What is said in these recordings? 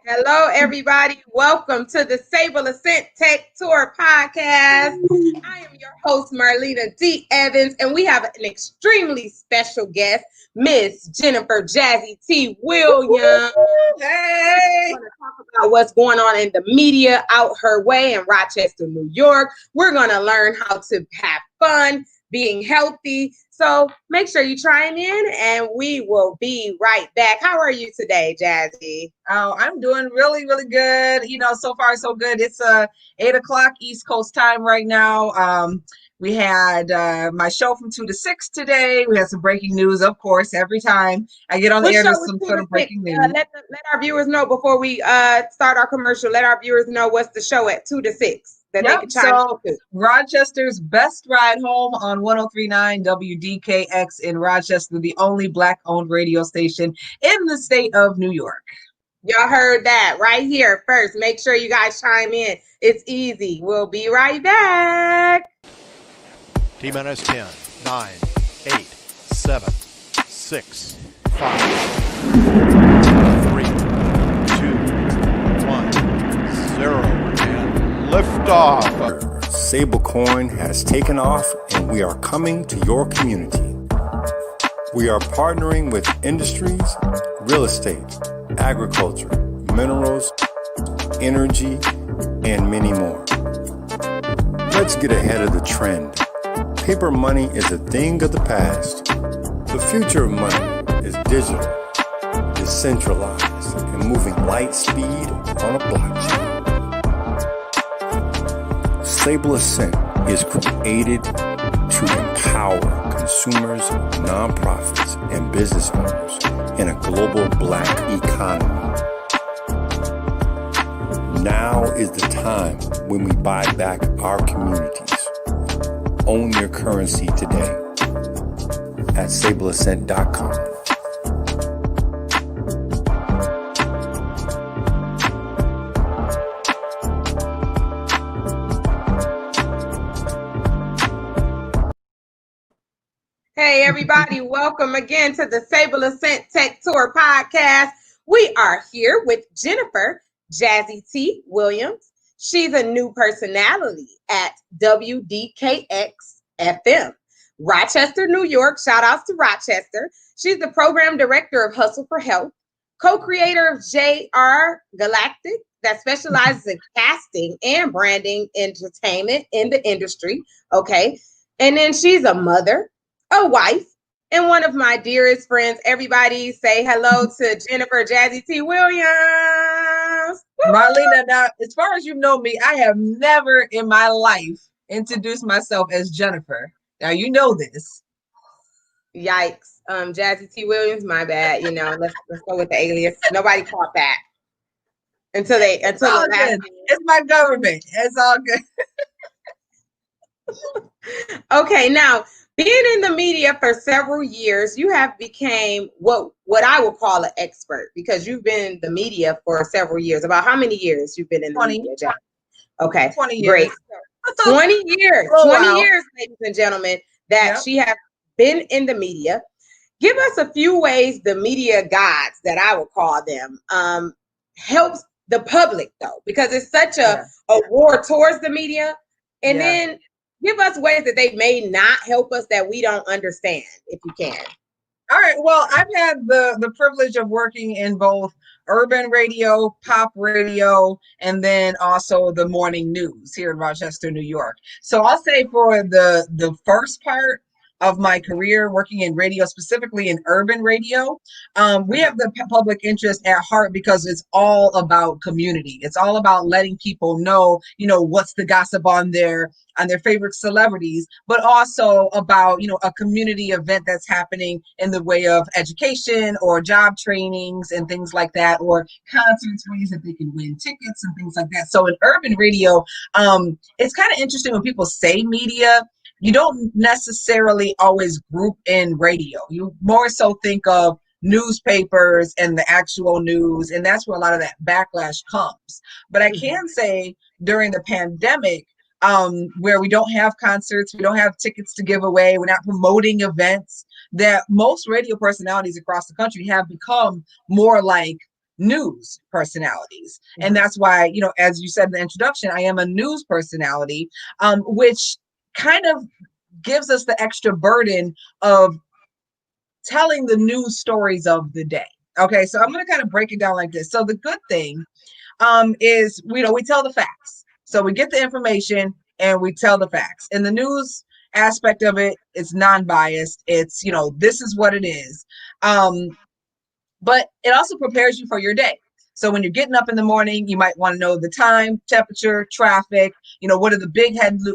Hello, everybody. Welcome to the Sableassent Tech Tour Podcast. I am your host, Marlena D Evans, and we have an extremely special guest, Miss Jennifer Jazzy T. Williams. Hey! We're going to talk about what's going on in the media out her way in Rochester, New York. We're going to learn how to have fun, being healthy. So make sure you chime in and we will be right back. How are you today, Jazzy? Oh, I'm doing really, really good. So far so good. It's 8 o'clock East Coast time right now. We had my show from 2 to 6 today. We had some breaking news, of course. Every time I get on the air, there's some sort of breaking news. Let our viewers know before we start our commercial. Let our viewers know what's the show at 2 to 6. So Rochester's Best Ride Home on 103.9 WDKX in Rochester, the only Black-owned radio station in the state of New York. Y'all heard that right here first. Make sure you guys chime in. It's easy. We'll be right back. T-minus 10, 9, 8, 7, 6, 5, 3, 2, 1, 0. Liftoff. Stablecoin has taken off and we are coming to your community. We are partnering with industries, real estate, agriculture, minerals, energy, and many more. Let's get ahead of the trend. Paper money is a thing of the past. The future of money is digital, decentralized, and moving light speed on a blockchain. Sableassent is created to empower consumers, nonprofits, and business owners in a global Black economy. Now is the time when we buy back our communities. Own your currency today at sableassent.com. Hey, everybody. Welcome again to the Sableassent Tech Tour Podcast. We are here with Jennifer Jazzy T. Williams. She's a new personality at WDKX-FM, Rochester, New York. Shout outs to Rochester. She's the program director of Hustle for Health, co-creator of JR Galactic that specializes in casting and branding entertainment in the industry. Okay. And then she's a mother, a wife, and one of my dearest friends. Everybody say hello to Jennifer Jazzy T. Williams. Marlena, now, as far as you know me, I have never in my life introduced myself as Jennifer. Now, you know this. Yikes. Jazzy T. Williams, my bad. Let's go with the alias. Nobody caught that. It's my government. It's all good. Okay, now, being in the media for several years, you have became what I would call an expert because you've been in the media for several years. About how many years you've been in the media, Jack? Okay, 20 years. Great. 20 years. Oh, 20 wow. years, ladies and gentlemen, that she has been in the media. Give us a few ways the media gods, that I would call them, helps the public, though, because it's such a war towards the media. And then give us ways that they may not help us that we don't understand, if you can. All right. Well, I've had the privilege of working in both urban radio, pop radio, and then also the morning news here in Rochester, New York. So I'll say for the first part of my career working in radio, specifically in urban radio, we have the public interest at heart because it's all about community. It's all about letting people know, what's the gossip on their favorite celebrities, but also about, a community event that's happening in the way of education or job trainings and things like that, or concerts, ways that they can win tickets and things like that. So in urban radio, it's kind of interesting when people say media. You don't necessarily always group in radio. You more so think of newspapers and the actual news, and that's where a lot of that backlash comes. But I can say during the pandemic, where we don't have concerts, we don't have tickets to give away, we're not promoting events, that most radio personalities across the country have become more like news personalities. And that's why, as you said in the introduction, I am a news personality, which kind of gives us the extra burden of telling the news stories of the day. Okay, so I'm going to kind of break it down like this. So the good thing is, we tell the facts. So we get the information and we tell the facts. And the news aspect of it is non-biased. It's, this is what it is. But it also prepares you for your day. So when you're getting up in the morning, you might want to know the time, temperature, traffic, what are the big headlines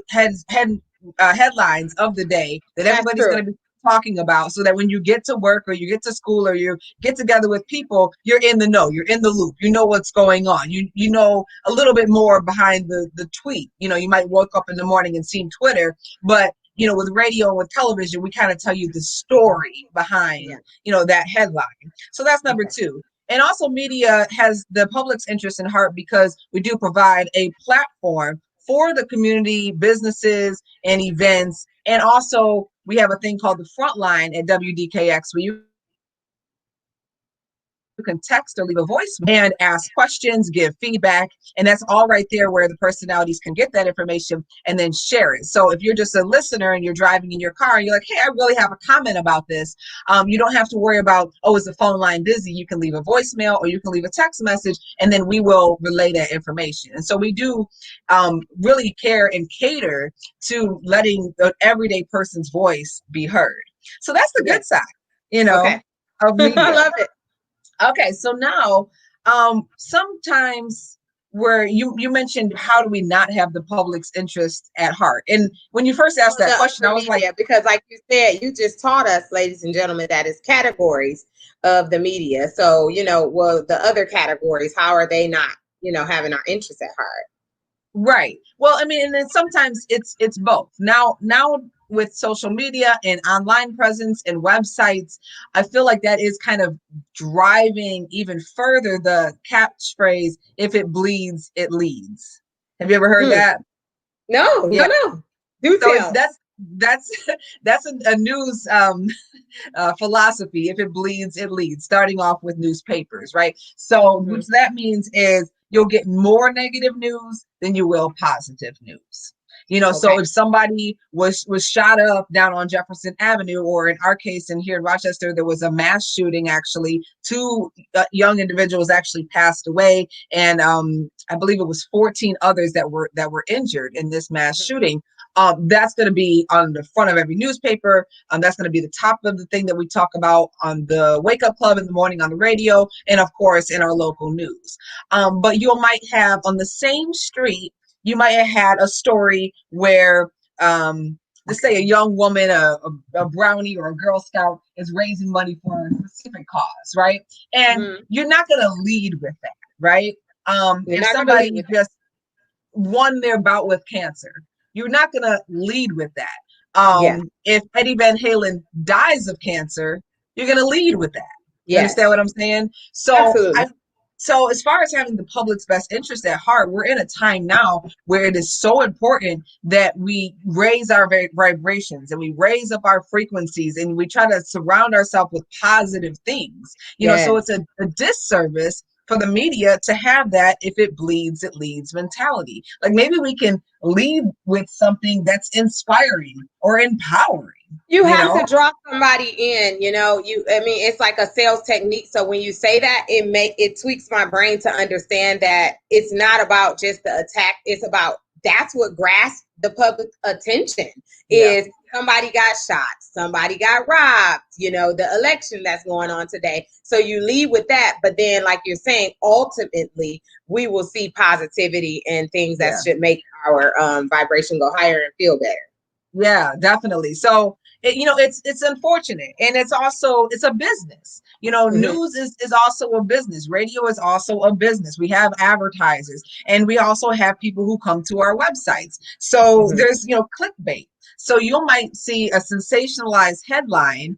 of the day that everybody's going to be talking about, so that when you get to work or you get to school or you get together with people, you're in the know, you're in the loop, you know what's going on, you know a little bit more behind the tweet. You might wake up in the morning and see Twitter, but with radio and with television, we kind of tell you the story behind that headline. So that's number two. And also, media has the public's interest in heart because we do provide a platform for the community, businesses, and events. And also, we have a thing called the Frontline at WDKX, where you can text or leave a voice and ask questions, give feedback, and that's all right there where the personalities can get that information and then share it. So if you're just a listener and you're driving in your car and you're like, hey, I really have a comment about this, you don't have to worry about, is the phone line busy? You can leave a voicemail or you can leave a text message, and then we will relay that information. And so we do really care and cater to letting the everyday person's voice be heard. So that's the good side, of media. I love it. Okay, so now sometimes where you mentioned, how do we not have the public's interest at heart? And when you first asked that question, I was like, because like you said, you just taught us, ladies and gentlemen, that is categories of the media. So, the other categories, how are they not, having our interest at heart? Right. Well, I mean, and then sometimes it's both. Now with social media and online presence and websites, I feel like that is kind of driving even further the catchphrase, if it bleeds, it leads. Have you ever heard that? No. Do tell. That's a news philosophy. If it bleeds, it leads, starting off with newspapers, right? So which that means is you'll get more negative news than you will positive news. So if somebody was shot up down on Jefferson Avenue, or in our case, here in Rochester, there was a mass shooting. Actually, 2 young individuals actually passed away, and I believe it was 14 others that were injured in this mass shooting. That's going to be on the front of every newspaper. That's going to be the top of the thing that we talk about on the Wake Up Club in the morning on the radio, and of course in our local news. But you might have on the same street, you might have had a story where, let's say a young woman, a brownie or a Girl Scout is raising money for a specific cause, right? And you're not going to lead with that, right? If somebody just won their bout with cancer, you're not going to lead with that. If Eddie Van Halen dies of cancer, you're going to lead with that. You understand what I'm saying? So So as far as having the public's best interest at heart, we're in a time now where it is so important that we raise our vibrations and we raise up our frequencies and we try to surround ourselves with positive things. So it's a disservice for the media to have that if it bleeds, it leads mentality. Like maybe we can lead with something that's inspiring or empowering. You have to draw somebody in, it's like a sales technique. So when you say that, it tweaks my brain to understand that it's not about just the attack. It's about, that's what grasps the public attention is somebody got shot, somebody got robbed, the election that's going on today. So you lead with that. But then, like you're saying, ultimately, we will see positivity and things that should make our vibration go higher and feel better. Yeah, definitely. So, it's unfortunate. And it's a business. News is also a business. Radio is also a business. We have advertisers and we also have people who come to our websites. So there's, clickbait. So you might see a sensationalized headline,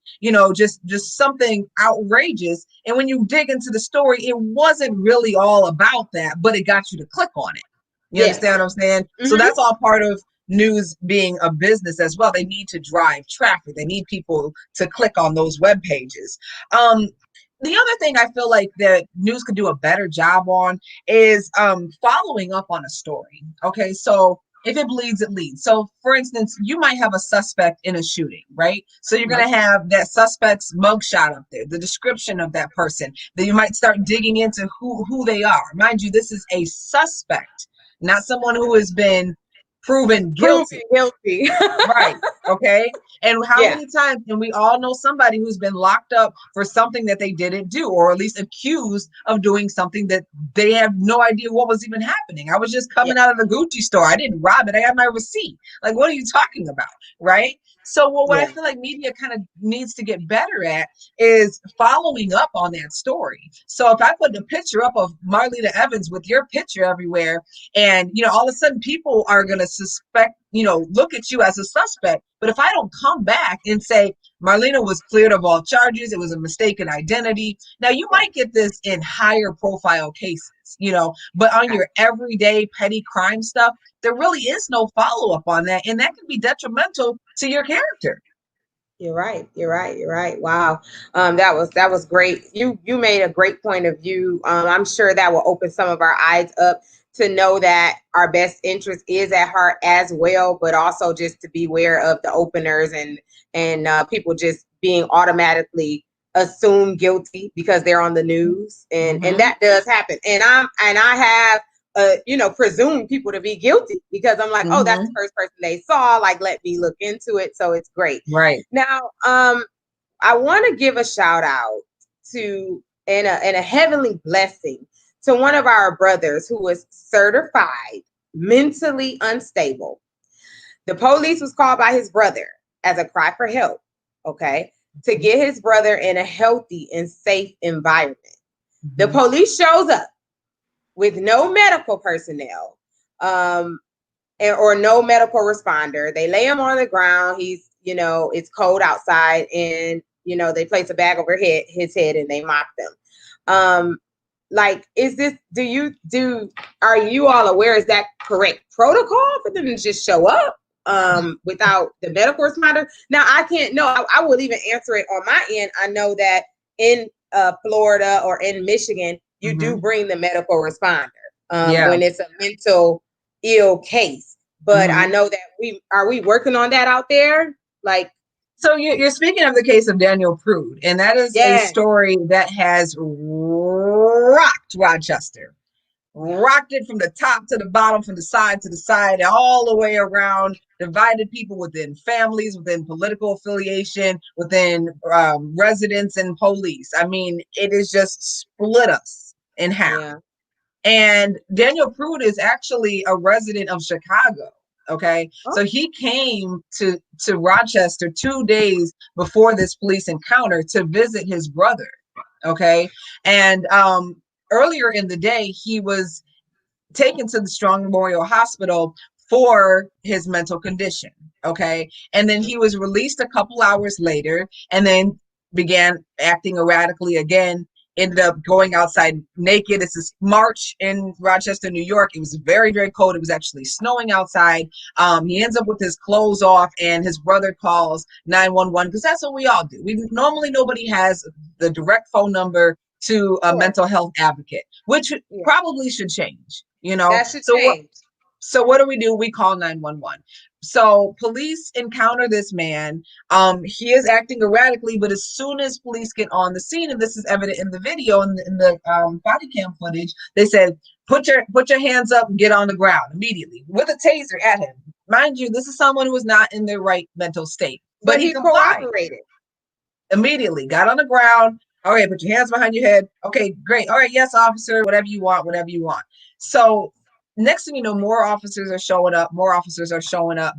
just something outrageous. And when you dig into the story, it wasn't really all about that, but it got you to click on it. You understand what I'm saying? So that's all part of news being a business as well. They need to drive traffic. They need people to click on those web pages. the other thing I feel like the news could do a better job on is following up on a story. Okay, so if it bleeds, it leads. So, for instance, you might have a suspect in a shooting, right? So you're going to have that suspect's mugshot up there, the description of that person. Then you might start digging into who they are. Mind you, this is a suspect, not someone who has been proven guilty. Guilty. Right. Okay. And how Yeah. many times, and we all know somebody who's been locked up for something that they didn't do, or at least accused of doing something that they have no idea what was even happening. I was just coming out of the Gucci store. I didn't rob it. I have my receipt. Like, what are you talking about? Right. So what I feel like media kind of needs to get better at is following up on that story. So if I put a picture up of Marlena Evans with your picture everywhere, and, you know, all of a sudden people are going to suspect, you know, look at you as a suspect. But if I don't come back and say, Marlena was cleared of all charges, it was a mistaken identity. Now, you might get this in higher profile cases, you know, but on your everyday petty crime stuff, there really is no follow-up on that. And that can be detrimental to your character. You're right. Wow. That was great. You made a great point of view. I'm sure that will open some of our eyes up to know that our best interest is at heart as well, but also just to be aware of the openers and people just being automatically assumed guilty because they're on the news, and that does happen. And I have presume people to be guilty because I'm like, oh, that's the first person they saw. Like, let me look into it. So it's great. Right. Now, I want to give a shout out to and a heavenly blessing to one of our brothers who was certified mentally unstable. The police was called by his brother as a cry for help, okay, to get his brother in a healthy and safe environment. The police shows up with no medical personnel or no medical responder. They lay him on the ground. He's, it's cold outside, and, they place a bag over his head and they mop them. Are you all aware, is that correct protocol for them to just show up without the medical responder? Now, I can't know. I will even answer it on my end. I know that in Florida or in Michigan, you do bring the medical responder when it's a mental ill case. But I know that we working on that out there. So you're speaking of the case of Daniel Prude, and that is a story that has rocked Rochester. Rocked it from the top to the bottom, from the side to the side, all the way around, divided people within families, within political affiliation, within residents and police. I mean, it has just split us in half. Yeah. And Daniel Prude is actually a resident of Chicago. Okay. Oh. So he came to Rochester 2 days before this police encounter to visit his brother. Okay. And earlier in the day, he was taken to the Strong Memorial Hospital for his mental condition. Okay. And then he was released a couple hours later and then began acting erratically again. Ended up going outside naked. It's this March in Rochester, New York. It was very, very cold. It was actually snowing outside. He ends up with his clothes off, and his brother calls 911 because that's what we all do. Nobody has the direct phone number to a mental health advocate, which probably should change. That should change. So what do? We call 911. So police encounter this man. He is acting erratically, but as soon as police get on the scene, and this is evident in the video and in the body cam footage, they said, put your hands up and get on the ground immediately with a taser at him. Mind you, this is someone who was not in their right mental state, but he cooperated. Immediately got on the ground. All right, put your hands behind your head. Okay, great. All right, yes, officer, whatever you want. So next thing you know, more officers are showing up.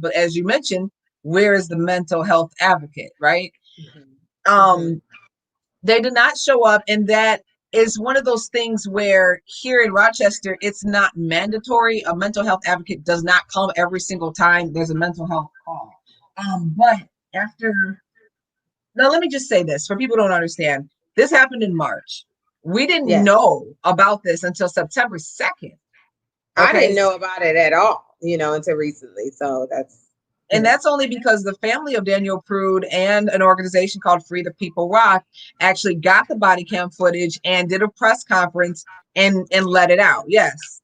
But as you mentioned, where is the mental health advocate, right? They did not show up. And that is one of those things where here in Rochester, it's not mandatory. A mental health advocate does not come every single time there's a mental health call. Now, let me just say this for people who don't understand. This happened in March. We didn't know about this until September 2nd. Okay. I didn't know about it at all, until recently. So And that's only because the family of Daniel Prude and an organization called Free the People Rock actually got the body cam footage and did a press conference and let it out. Yes,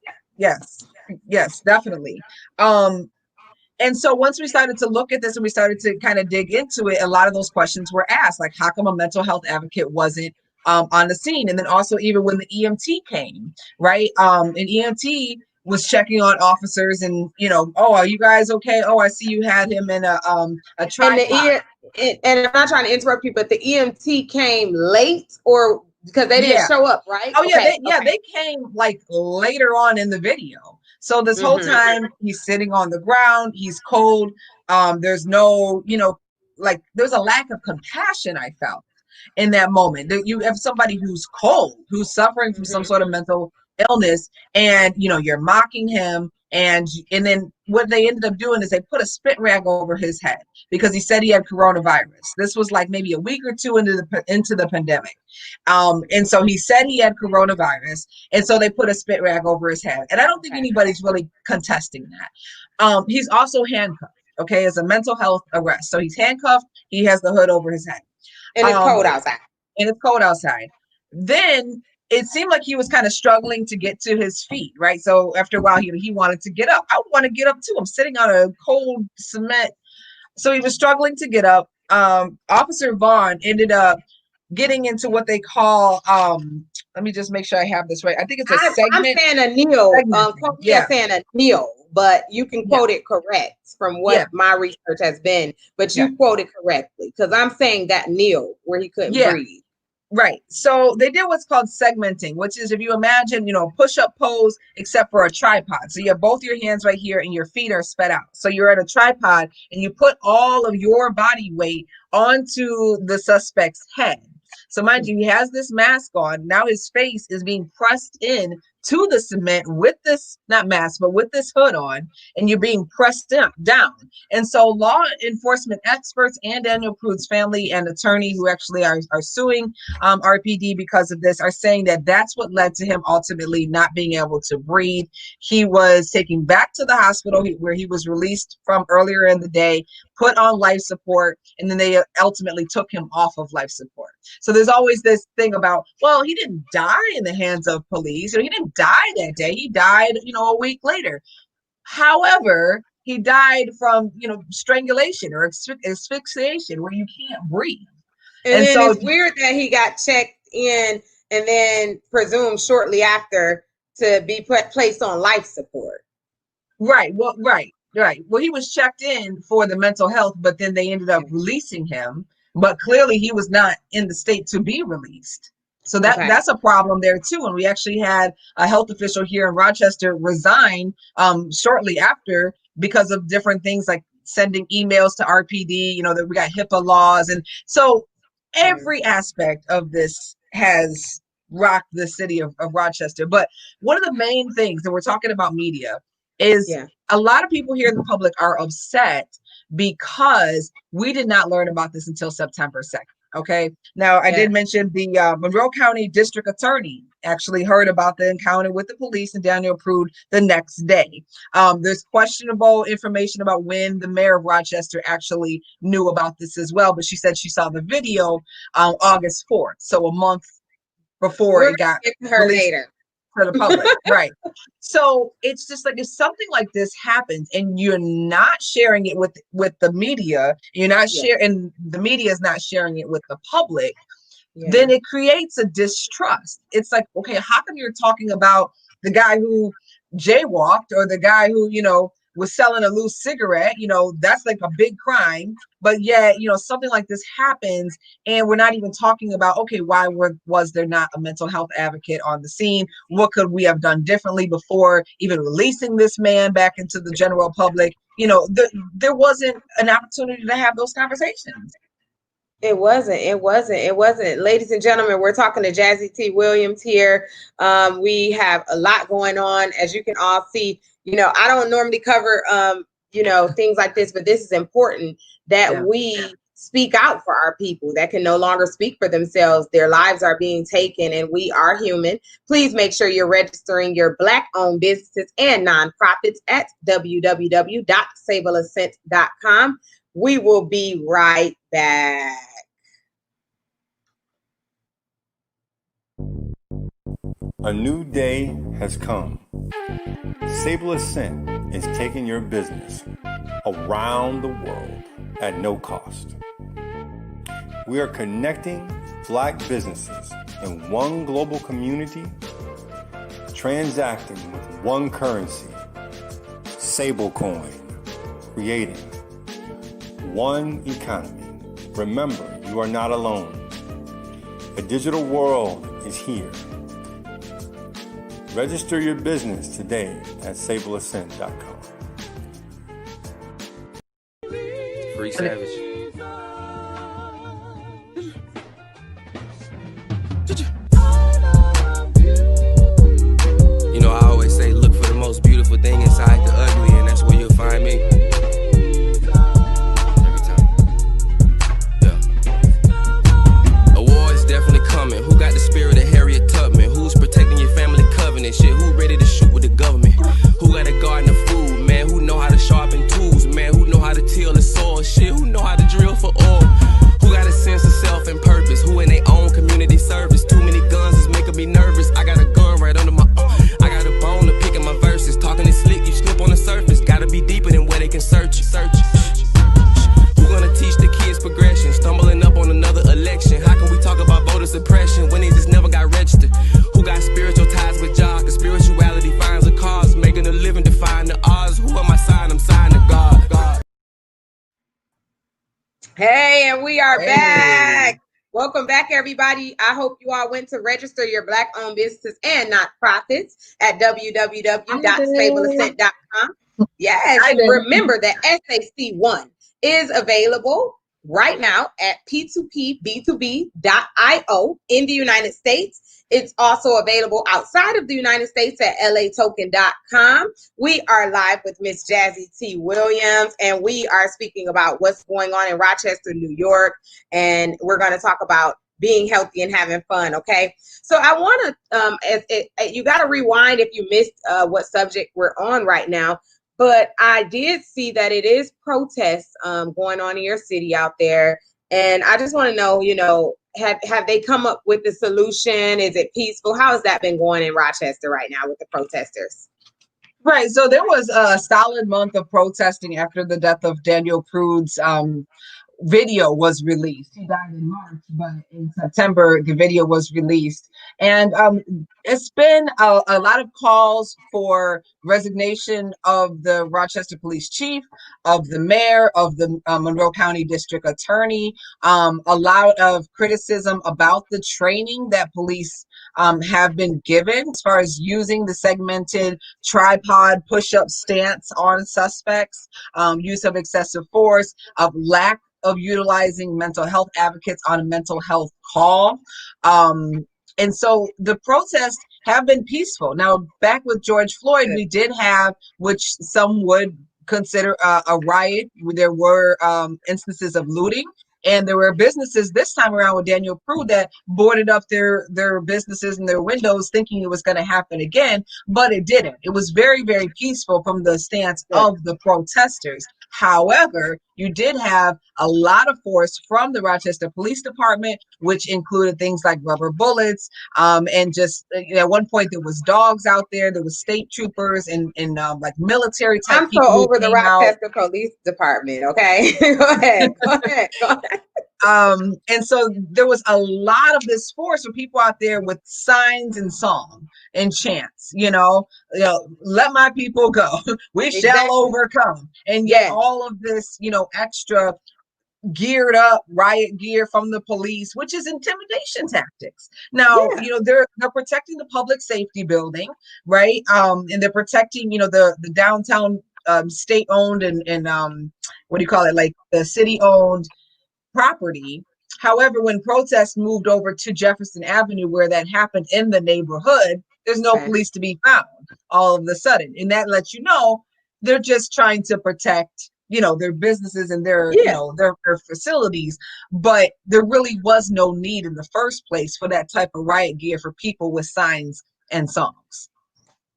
definitely. And so once we started to look at this and we started to kind of dig into it, a lot of those questions were asked, like how come a mental health advocate wasn't on the scene? And then also even when the EMT came, right? An EMT was checking on officers and, oh, are you guys okay? Oh, I see you had him in a tripod. And I'm not trying to interrupt you, but the EMT came late or because they didn't show up, right? Oh, yeah, they came like later on in the video. So this whole time he's sitting on the ground, he's cold. There's no, there's a lack of compassion I felt in that moment. You have somebody who's cold, who's suffering from some sort of mental illness, and you're mocking him, and then what they ended up doing is they put a spit rag over his head because he said he had coronavirus. This was like maybe a week or two into the pandemic, and so he said he had coronavirus, and so they put a spit rag over his head. And I don't think anybody's really contesting that. He's also handcuffed. Okay, it's a mental health arrest, so he's handcuffed. He has the hood over his head, and it's cold outside. Then it seemed like he was kind of struggling to get to his feet, right? So after a while, he wanted to get up. I want to get up too. I'm sitting on a cold cement. So he was struggling to get up. Officer Vaughn ended up getting into what they call, let me just make sure I have this right. I think it's a segment. I'm saying a kneel. Saying a kneel, but you can quote it correct from what my research has been. But you quote it correctly because I'm saying that kneel where he couldn't breathe. Right. So they did what's called segmenting, which is if you imagine, push-up pose, except for a tripod. So you have both your hands right here and your feet are spread out. So you're at a tripod and you put all of your body weight onto the suspect's head. So mind you, he has this mask on. Now his face is being pressed in to the cement with this, not mask, but with this hood on, and you're being pressed down. And so law enforcement experts and Daniel Prude's family and attorney who actually are suing RPD because of this are saying that that's what led to him ultimately not being able to breathe. He was taken back to the hospital where he was released from earlier in the day, put on life support, and then they ultimately took him off of life support. So there's always this thing about, well, he didn't die in the hands of police, or he didn't die that day. He died, a week later. However, he died from, strangulation or asphyxiation where you can't breathe. And then so it's weird that he got checked in and then presumed shortly after to be placed on life support. Right. Well, right. Well, he was checked in for the mental health, but then they ended up releasing him. But clearly he was not in the state to be released. So that's a problem there too. And we actually had a health official here in Rochester resign shortly after because of different things like sending emails to RPD, that we got HIPAA laws. And so every aspect of this has rocked the city of Rochester. But one of the main things that we're talking about media is a lot of people here in the public are upset because we did not learn about this until September 2nd. Okay. Now, I did mention the Monroe County District Attorney actually heard about the encounter with the police and Daniel Prude the next day. There's questionable information about when the mayor of Rochester actually knew about this as well, but she said she saw the video August 4th, so a month before it got released to the public. Right. So it's just like, if something like this happens and you're not sharing it with the media, you're not sharing, the media is not sharing it with the public, then it creates a distrust. It's like, okay, how come you're talking about the guy who jaywalked or the guy who, was selling a loose cigarette, that's like a big crime. But yet, something like this happens and we're not even talking about, okay, why was there not a mental health advocate on the scene? What could we have done differently before even releasing this man back into the general public? There wasn't an opportunity to have those conversations. It wasn't. Ladies and gentlemen, we're talking to Jazzy T. Williams here. We have a lot going on, as you can all see. I don't normally cover, things like this, but this is important that we speak out for our people that can no longer speak for themselves. Their lives are being taken, and we are human. Please make sure you're registering your Black-owned businesses and nonprofits at www.sableassent.com. We will be right back. A new day has come. Sableassent is taking your business around the world at no cost. We are connecting Black businesses in one global community, transacting with one currency, Sablecoin, creating one economy. Remember, you are not alone. A digital world is here. Register your business today at sableassent.com. Free Savage. You know, I always say look for the most beautiful thing inside the ugly, and that's where you'll find me. Every time. Yeah. Awards definitely coming. Who got the spirit of Harriet Tubman? Who's protecting your family covenant? Shit, who ready to shoot with the government? Who got a garden of food, man? Who know how to sharpen tools, man? Who know how to till the soil? Shit, who know how to drill for oil? Who got a sense of self and purpose? Who in their own community service? Too many guns is making me nervous. I got a gun right under my I got a bone to pick in my verses. Talking is slick, you slip on the surface. Gotta be deeper than where they can search it. Who gonna teach the kids progression? Stumbling up on another election. How can we talk about voter suppression when they just never got registered? Who got spiritual ties with God? Cause spirituality finds a cause. Making a living define the odds. Who am I signing? I'm signing to God. Hey, and we are back. Welcome back, everybody. I hope you all went to register your Black-owned businesses and nonprofits at www.sableassent.com. Yes, remember that SAC1 is available right now at p2pb2b.io in the United States. It's also available outside of the United States at latoken.com. We are live with Miss Jazzy T. Williams, and we are speaking about what's going on in Rochester, New York, and we're going to talk about being healthy and having fun, okay? So I want to, you got to rewind if you missed what subject we're on right now, but I did see that it is protests going on in your city out there, and I just want to know, you know, have they come up with the solution? Is it peaceful? How has that been going in Rochester right now with the protesters? Right. So there was a solid month of protesting after the death of Daniel Prude's video was released. He died in March, but in September, the video was released. And it's been a lot of calls for resignation of the Rochester police chief, of the mayor, of the Monroe County district attorney, a lot of criticism about the training that police have been given as far as using the segmented tripod push-up stance on suspects, use of excessive force, of lack of utilizing mental health advocates on a mental health call. And so the protests have been peaceful. Now, back with George Floyd, we did have, which some would consider a riot. There were instances of looting. And there were businesses this time around with Daniel Prude that boarded up their businesses and their windows thinking it was going to happen again, but it didn't. It was very, very peaceful from the stance of the protesters. However, you did have a lot of force from the Rochester Police Department, which included things like rubber bullets. And just at one point, there was dogs out there. There was state troopers and like military type I'm people. so over the Rochester Police Department. Okay, go ahead. And so there was a lot of this force for people out there with signs and song and chants, you know, let my people go. We shall overcome. And yet all of this, you know, extra geared up riot gear from the police, which is intimidation tactics. Now, you know, they're protecting the public safety building, right? And they're protecting, you know, the downtown state owned and what do you call it? Like the city owned property. However, when protests moved over to Jefferson Avenue, where that happened in the neighborhood, there's no police to be found all of a sudden. And that lets you know they're just trying to protect their businesses and their, Yeah. their facilities, but there really was no need in the first place for that type of riot gear for people with signs and songs.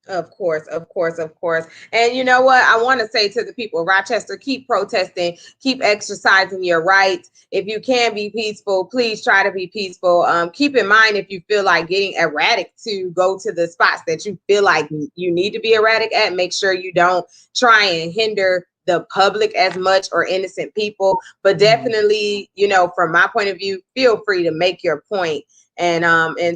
Of course, of course, of course. And you know what? I want to say to the people, Rochester, keep protesting, keep exercising your rights. If you can be peaceful, please try to be peaceful. Keep in mind, if you feel like getting erratic, to go to the spots that you feel like you need to be erratic at. Make sure you don't try and hinder the public as much, or innocent people. But definitely, from my point of view, feel free to make your point. And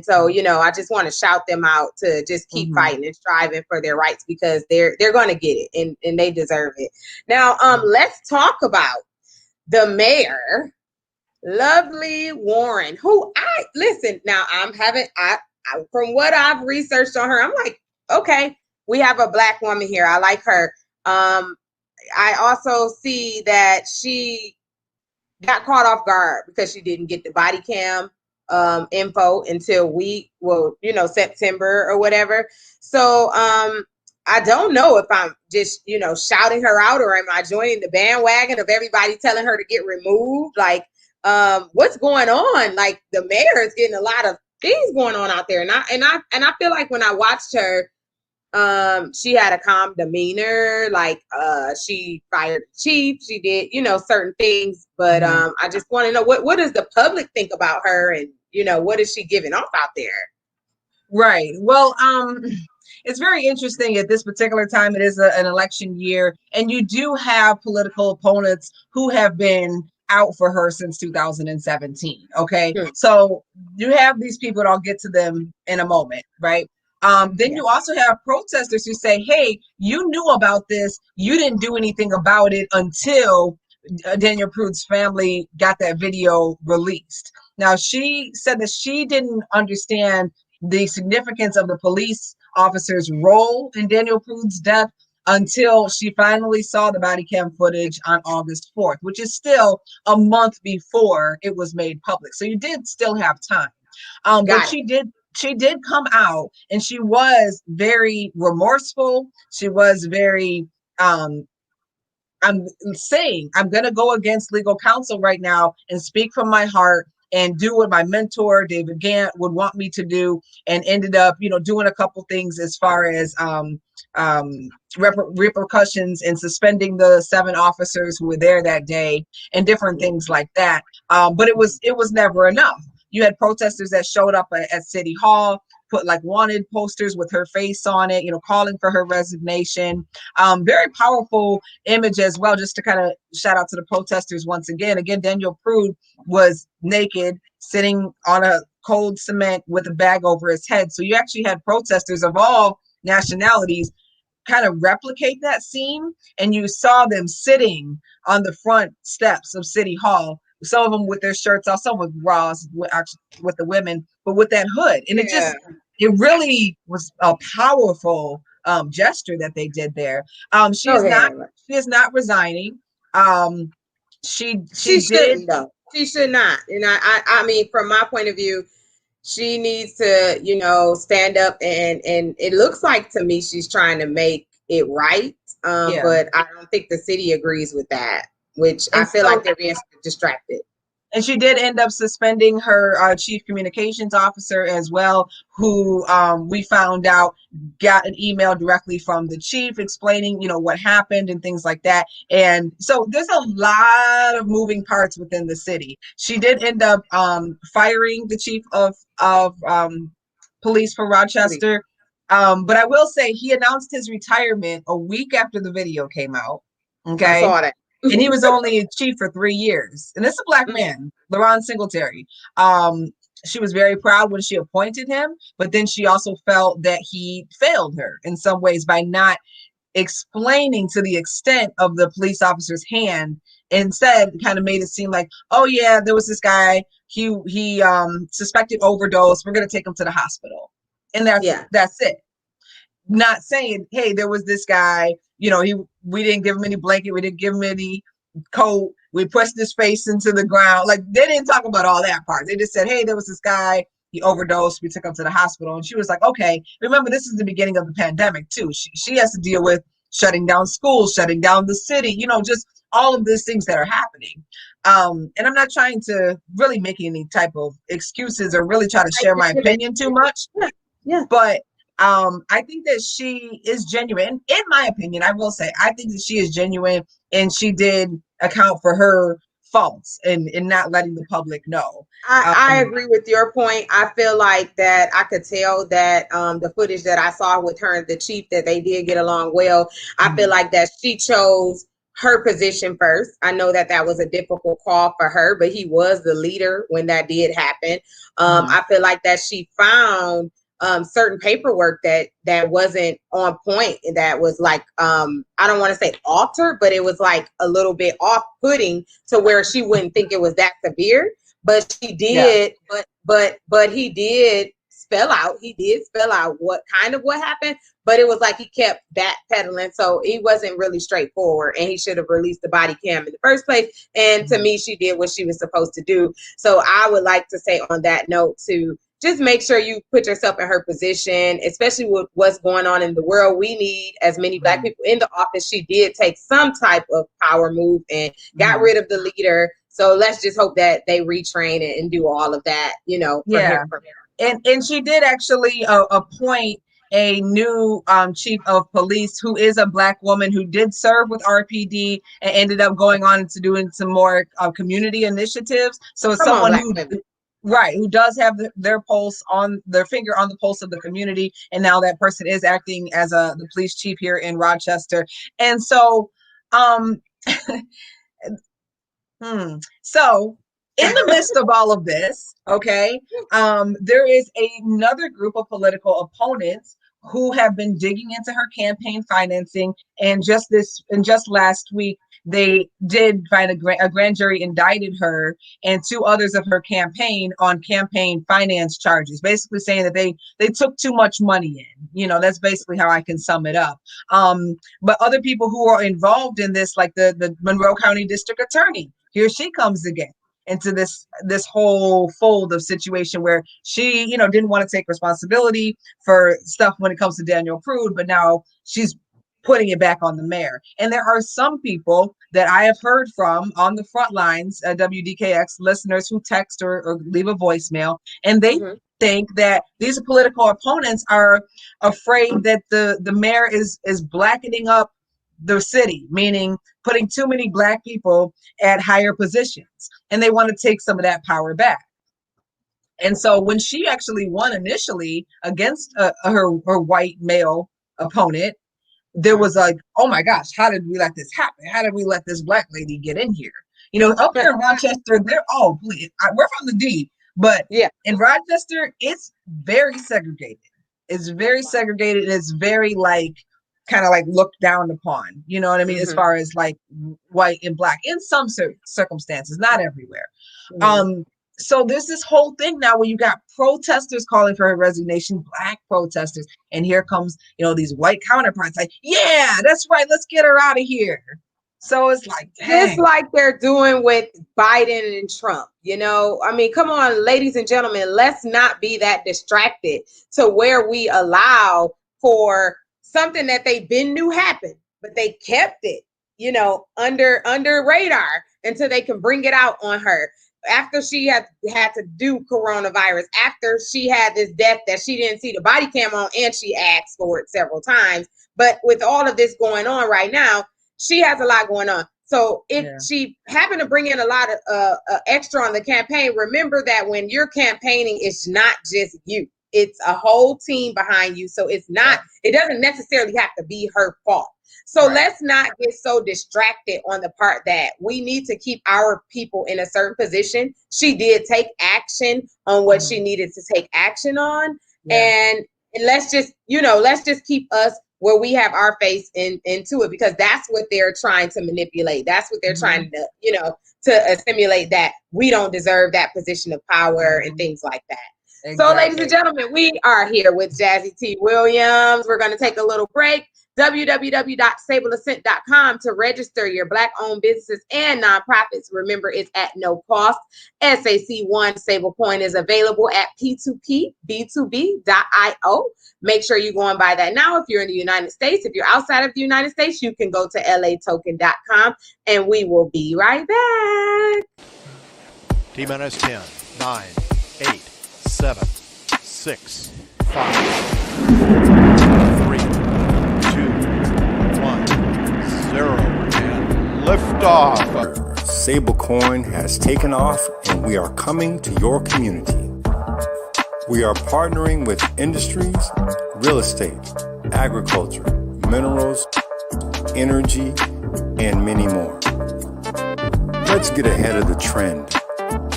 so, I just want to shout them out to just keep fighting and striving for their rights, because they're going to get it, and they deserve it. Now, let's talk about the mayor, Lovely Warren, who from what I've researched on her, I'm like, okay, we have a Black woman here. I like her. I also see that she got caught off guard because she didn't get the body cam info until September or whatever. So I don't know if I'm just shouting her out, or am I joining the bandwagon of everybody telling her to get removed? Like, what's going on? Like, the mayor is getting a lot of things going on out there, and I feel like when I watched her, she had a calm demeanor. Like, she fired the chief. She did, certain things. But I just want to know, what does the public think about her, and what is she giving off out there? Right. Well, it's very interesting at this particular time. It is an election year, and you do have political opponents who have been out for her since 2017. Okay. So you have these people, and I'll get to them in a moment. Right. Then you also have protesters who say, hey, you knew about this. You didn't do anything about it until Daniel Prude's family got that video released. Now, she said that she didn't understand the significance of the police officer's role in Daniel Prude's death until she finally saw the body cam footage on August 4th, which is still a month before it was made public. So you did still have time. But she did come out, and she was very remorseful. She was very, I'm saying, I'm going to go against legal counsel right now and speak from my heart and do what my mentor, David Gant, would want me to do, and ended up, doing a couple things as far as repercussions and suspending the 7 officers who were there that day and different things like that. But it was never enough. You had protesters that showed up at City Hall, put like wanted posters with her face on it, calling for her resignation. Very powerful image as well, just to kind of shout out to the protesters once again. Again, Daniel Prude was naked, sitting on a cold cement with a bag over his head. So you actually had protesters of all nationalities kind of replicate that scene, and you saw them sitting on the front steps of City Hall. Some of them with their shirts off, some with bras, with the women, but with that hood. And it really was a powerful gesture that they did there. She is not resigning. She shouldn't, though. She should not. And I mean, from my point of view, she needs to, stand up, and it looks like to me she's trying to make it right. But I don't think the city agrees with that, which I feel like they're being distracted. And she did end up suspending her chief communications officer as well, who we found out got an email directly from the chief explaining, what happened and things like that. And so there's a lot of moving parts within the city. She did end up firing the chief of police for Rochester. But I will say he announced his retirement a week after the video came out. Okay. I saw that. And he was only a chief for 3 years. And it's a Black man, LaRon Singletary. She was very proud when she appointed him, but then she also felt that he failed her in some ways by not explaining to the extent of the police officer's hand. Instead, kind of made it seem like, oh yeah, there was this guy, he suspected overdose. We're going to take him to the hospital. And that's it. Not saying, hey, there was this guy, we didn't give him any blanket, we didn't give him any coat, we pushed his face into the ground. Like, they didn't talk about all that part. They just said, hey, there was this guy, he overdosed, we took him to the hospital. And she was like, okay, remember, this is the beginning of the pandemic too. She has to deal with shutting down schools, shutting down the city, just all of these things that are happening. And I'm not trying to really make any type of excuses or really try to share my opinion too much. Yeah. But I think that she is genuine. In my opinion, I will say, I think that she is genuine, and she did account for her faults and not letting the public know. I agree with your point. I feel like that I could tell that the footage that I saw with her and the chief, that they did get along well. I feel like that she chose her position first. I know that that was a difficult call for her, but he was the leader when that did happen. I feel like that she found certain paperwork that wasn't on point, and that was like I don't want to say altered, but it was like a little bit off-putting to where she wouldn't think it was that severe. But she did, but he did spell out what happened, but it was like he kept backpedaling, so he wasn't really straightforward, and he should have released the body cam in the first place. And to me, she did what she was supposed to do. So I would like to say on that note to just make sure you put yourself in her position, especially with what's going on in the world. We need as many Black people in the office. She did take some type of power move and got rid of the leader. So let's just hope that they retrain it and do all of that, from here. And she did actually appoint a new chief of police who is a Black woman who did serve with RPD and ended up going on into doing some more community initiatives. So it's someone who does have their pulse on their finger on the pulse of the community. And now that person is acting as the police chief here in Rochester. And so, so in the midst of all of this, okay, there is another group of political opponents who have been digging into her campaign financing. And just last week, they did find a grand jury indicted her and two others of her campaign on campaign finance charges, basically saying that they took too much money in. That's basically how I can sum it up. But other people who are involved in this, like the Monroe County District Attorney, here she comes again into this whole fold of situation where she, didn't want to take responsibility for stuff when it comes to Daniel Prude, but now she's putting it back on the mayor. And there are some people that I have heard from on the front lines, WDKX listeners who text or leave a voicemail, and they think that these political opponents are afraid that the mayor is blackening up the city, meaning putting too many Black people at higher positions, and they want to take some of that power back. And so when she actually won initially against her white male opponent, there was like, oh my gosh, how did we let this happen? How did we let this Black lady get in here? Up here in Rochester, we're from the D, but in Rochester, it's very segregated. It's very segregated, and it's very kind of looked down upon, you know what I mean? As far as white and Black in some circumstances, not everywhere. So there's this whole thing now where you got protesters calling for her resignation, Black protesters. And here comes, these white counterparts yeah, that's right. Let's get her out of here. So it's just like they're doing with Biden and Trump, I mean, come on, ladies and gentlemen, let's not be that distracted to where we allow for something that they knew happened, but they kept it, under radar until they can bring it out on her. After she had to do coronavirus, after she had this death that she didn't see the body cam on, and she asked for it several times. But with all of this going on right now, she has a lot going on. So she happened to bring in a lot of extra on the campaign, remember that when you're campaigning, it's not just you. It's a whole team behind you. So it doesn't necessarily have to be her fault. So let's not get so distracted on the part that we need to keep our people in a certain position. She did take action on what she needed to take action on. And let's just keep us where we have our face into it, because that's what they're trying to manipulate. That's what they're trying to, to assimilate, that we don't deserve that position of power and things like that. Exactly. So, ladies and gentlemen, we are here with Jazzy T. Williams. We're going to take a little break. www.sableassent.com to register your Black-owned businesses and nonprofits. Remember, it's at no cost. SAC1 stablecoin is available at p2pb2b.io. Make sure you go and buy that now if you're in the United States. If you're outside of the United States, you can go to latoken.com, and we will be right back. T-minus 10, 9, 8, 7, 6, 5, 3, 2, 1, 0, and liftoff. Stablecoin has taken off, and we are coming to your community. We are partnering with industries, real estate, agriculture, minerals, energy, and many more. Let's get ahead of the trend.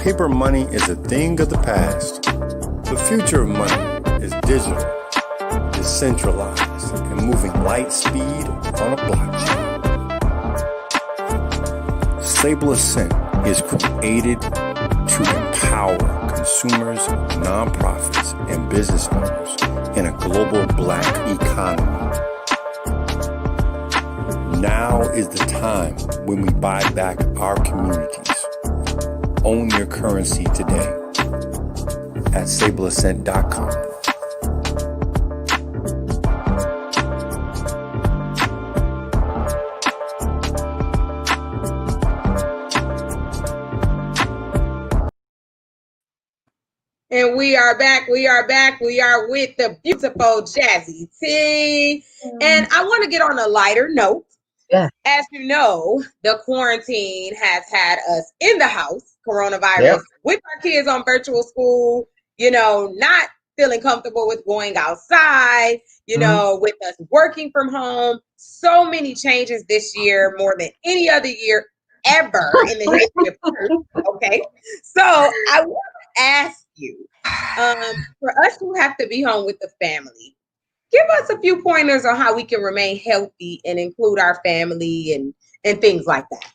Paper money is a thing of the past. The future of money is digital, decentralized, and moving light speed on a blockchain. Sableassent is created to empower consumers, nonprofits, and business owners in a global Black economy. Now is the time when we buy back our communities. Own your currency today at Sableassent.com. And we are back. We are with the beautiful Jazzy T. And I want to get on a lighter note. Yeah. As you know, the quarantine has had us in the house, coronavirus, with our kids on virtual school, not feeling comfortable with going outside, with us working from home. So many changes this year, more than any other year ever in the history of Earth. Okay. So I want to ask you, for us who have to be home with the family, give us a few pointers on how we can remain healthy and include our family and things like that.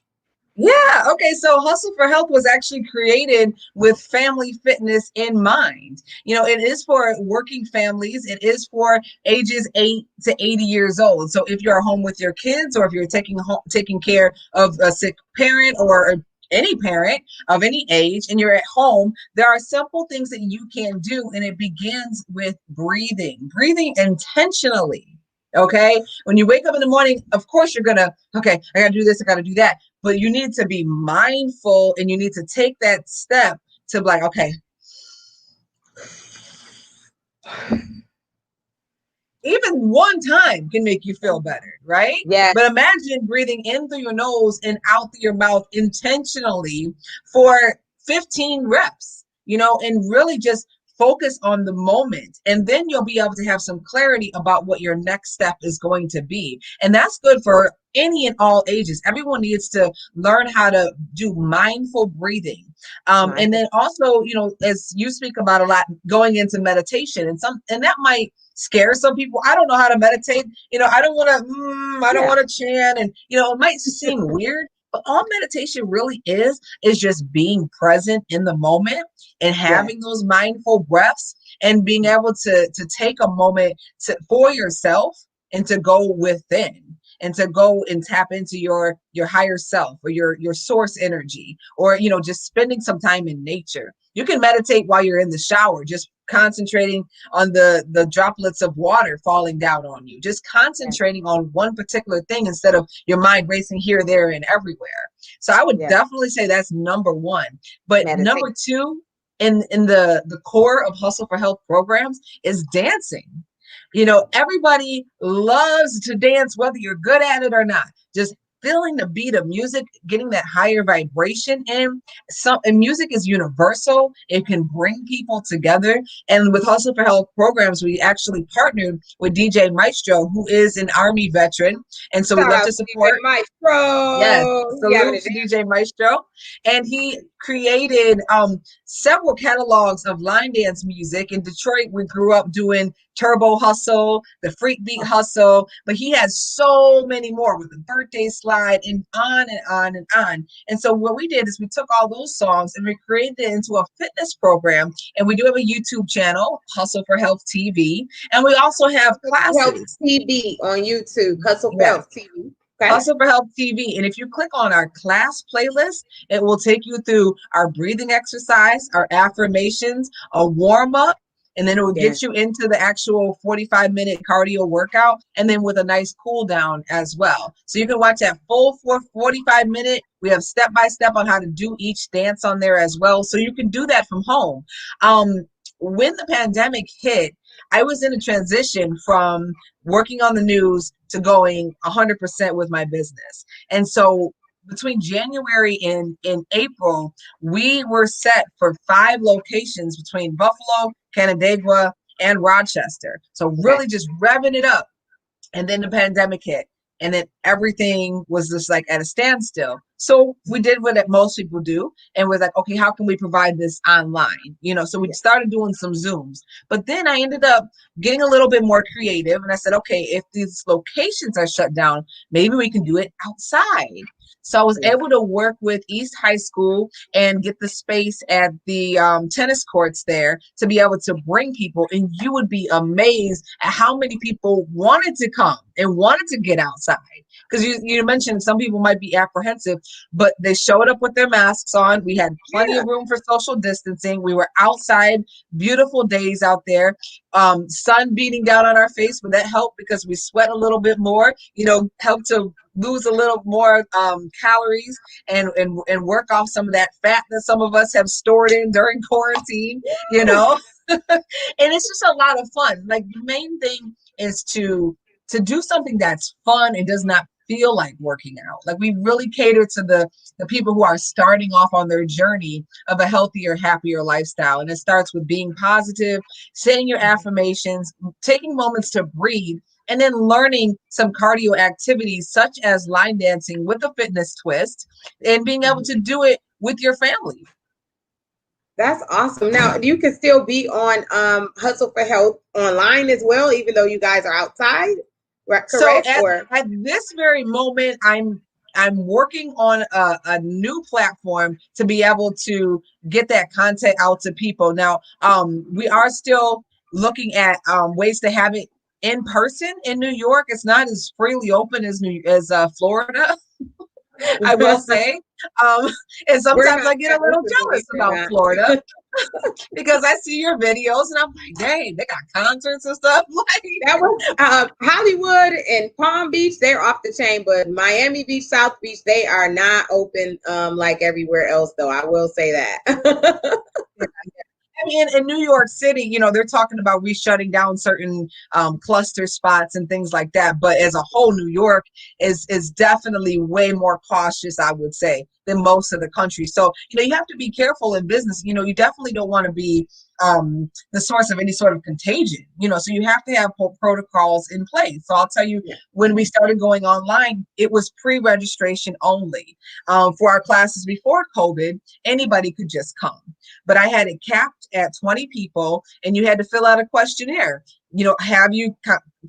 Yeah. Okay. So Hustle for Health was actually created with family fitness in mind. It is for working families. It is for ages 8 to 80 years old. So if you're home with your kids, or if you're taking care of a sick parent or any parent of any age, and you're at home, there are simple things that you can do. And it begins with breathing intentionally. Okay. When you wake up in the morning, of course you're I gotta do this, I gotta do that. But you need to be mindful, and you need to take that step to be like, okay, even one time can make you feel better, right? Yeah. But imagine breathing in through your nose and out through your mouth intentionally for 15 reps, and really just focus on the moment. And then you'll be able to have some clarity about what your next step is going to be. And that's good for any and all ages. Everyone needs to learn how to do mindful breathing. And then also, as you speak about a lot, going into meditation, and that might scare some people. I don't know how to meditate. I don't want to chant, and it might seem weird, but all meditation really is just being present in the moment and having those mindful breaths and being able to take a moment for yourself and to go within and to go and tap into your higher self, or your source energy, or just spending some time in nature. You can meditate while you're in the shower, just concentrating on the droplets of water falling down on you, just concentrating on one particular thing instead of your mind racing here, there, and everywhere. So I would definitely say that's number one. But number two, in the core of Hustle for Health programs is dancing. Everybody loves to dance, whether you're good at it or not. Just feeling the beat of music, getting that higher vibration in. And music is universal. It can bring people together. And with Hustle for Health programs, we actually partnered with DJ Maestro, who is an Army veteran. And so we love to support Maestro. Yes, salute to DJ Maestro. And he created several catalogs of line dance music. In Detroit, we grew up doing Turbo Hustle, the Freak Beat Hustle, but he has so many more with the birthday slap Worldwide, and on and on and on. And so what we did is we took all those songs and we created it into a fitness program. And we do have a YouTube channel, Hustle for Health TV. And we also have classes. Health TV on YouTube, Hustle for Health TV. Okay. Hustle for Health TV. And if you click on our class playlist, it will take you through our breathing exercise, our affirmations, a warm up, and then it will get you into the actual 45-minute cardio workout, and then with a nice cool down as well. So you can watch that full 45-minute. We have step-by-step on how to do each dance on there as well. So you can do that from home. When the pandemic hit, I was in a transition from working on the news to going 100% with my business. And so between January and April, we were set for 5 locations between Buffalo, Canandaigua, and Rochester. So really just revving it up. And then the pandemic hit. And then everything was just like at a standstill. So we did what most people do. And we're like, okay, how can we provide this online? So we started doing some Zooms. But then I ended up getting a little bit more creative. And I said, okay, if these locations are shut down, maybe we can do it outside. So I was able to work with East High School and get the space at the tennis courts there to be able to bring people. And you would be amazed at how many people wanted to come and wanted to get outside. Because you mentioned some people might be apprehensive, but they showed up with their masks on. We had plenty of room for social distancing. We were outside, beautiful days out there, sun beating down on our face, but that helped because we sweat a little bit more, helped to lose a little more calories and work off some of that fat that some of us have stored in during quarantine, and it's just a lot of fun. Like the main thing is to do something that's fun and does not feel like working out. Like we really cater to the people who are starting off on their journey of a healthier, happier lifestyle. And it starts with being positive, saying your affirmations, taking moments to breathe, and then learning some cardio activities such as line dancing with a fitness twist and being able to do it with your family. That's awesome. Now, you can still be on Hustle for Health online as well, even though you guys are outside. Correct? So at this very moment, I'm working on a new platform to be able to get that content out to people. Now, we are still looking at ways to have it in person in New York. It's not as freely open as Florida, I will say. And sometimes I get a little jealous about Florida because I see your videos and I'm like, dang, they got concerts and stuff. Like that was Hollywood and Palm Beach, they're off the chain, but Miami Beach, South Beach, they are not open like everywhere else, though. I will say that. I mean, in New York City, they're talking about shutting down certain cluster spots and things like that. But as a whole, New York is definitely way more cautious, I would say, than most of the country. So, you have to be careful in business. You definitely don't want to be the source of any sort of contagion, so you have to have protocols in place. So I'll tell you, when we started going online, it was pre-registration only. For our classes before COVID, anybody could just come. But I had it capped at 20 people, and you had to fill out a questionnaire. Have you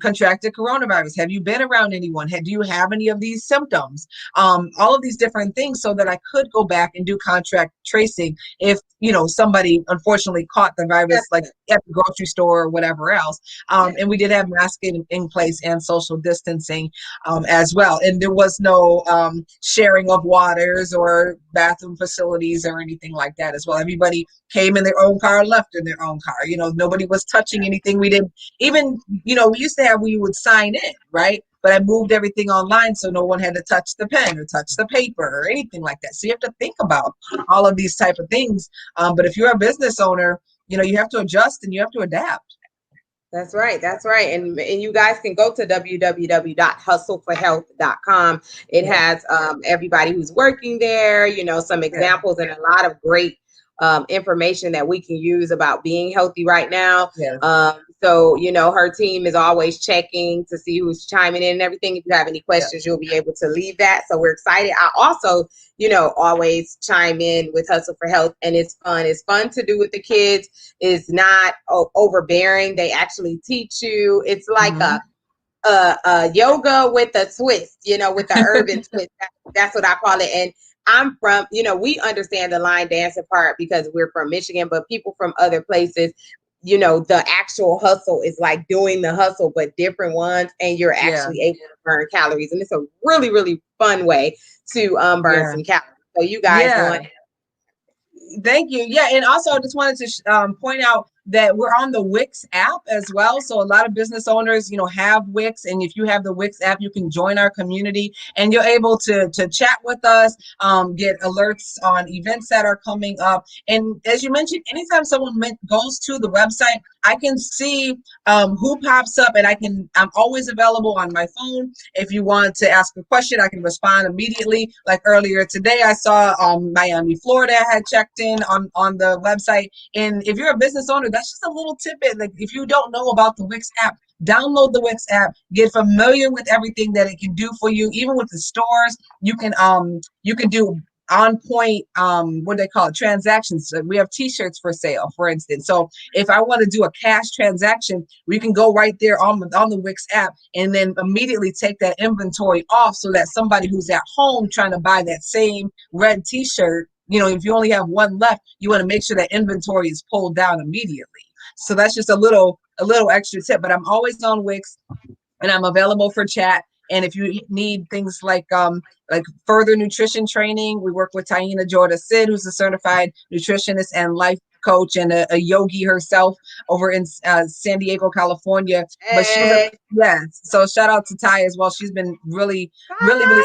contracted coronavirus? Have you been around anyone? Do you have any of these symptoms? All of these different things so that I could go back and do contract tracing if, somebody unfortunately caught the virus like at the grocery store or whatever else. And we did have masking in place and social distancing as well. And there was no sharing of waters or bathroom facilities or anything like that as well. Everybody came in their own car, left in their own car. Nobody was touching anything. We didn't even, we used to have, we would sign in, right? But I moved everything online so no one had to touch the pen or touch the paper or anything like that. So you have to think about all of these type of things. But if you're a business owner, you have to adjust and you have to adapt. That's right. That's right. And you guys can go to www.hustleforhealth.com. It has everybody who's working there, some examples and a lot of great information that we can use about being healthy right now. So, her team is always checking to see who's chiming in and everything. If you have any questions, you'll be able to leave that. So we're excited. I also, always chime in with Hustle for Health, and it's fun. It's fun to do with the kids. It's not overbearing. They actually teach you. It's like yoga with a twist, with the urban twist. That's what I call it. And I'm from, we understand the line dancing part because we're from Michigan, but people from other places, the actual hustle is like doing the hustle, but different ones, and you're actually able to burn calories. And it's a really, really fun way to burn some calories. So you guys want. Thank you. Yeah. And also I just wanted to point out that we're on the Wix app as well. So a lot of business owners, have Wix. And if you have the Wix app, you can join our community and you're able to chat with us, get alerts on events that are coming up. And as you mentioned, anytime someone goes to the website, I can see who pops up, and I'm always available on my phone. If you want to ask a question, I can respond immediately. Like earlier today, I saw Miami, Florida had checked in on the website. And if you're a business owner, that's just a little tidbit. Like if you don't know about the Wix app, download the Wix app, get familiar with everything that it can do for you. Even with the stores, you can do on point, what do they call it, transactions. We have t-shirts for sale, for instance. So if I want to do a cash transaction, we can go right there on the Wix app and then immediately take that inventory off so that somebody who's at home trying to buy that same red t-shirt, if you only have one left, you want to make sure that inventory is pulled down immediately. So that's just a little extra tip, but I'm always on Wix and I'm available for chat. And if you need things like further nutrition training, we work with Taina Jorda Sid, who's a certified nutritionist and life coach and a yogi herself over in San Diego, California. Hey. But so shout out to Ty as well. She's been really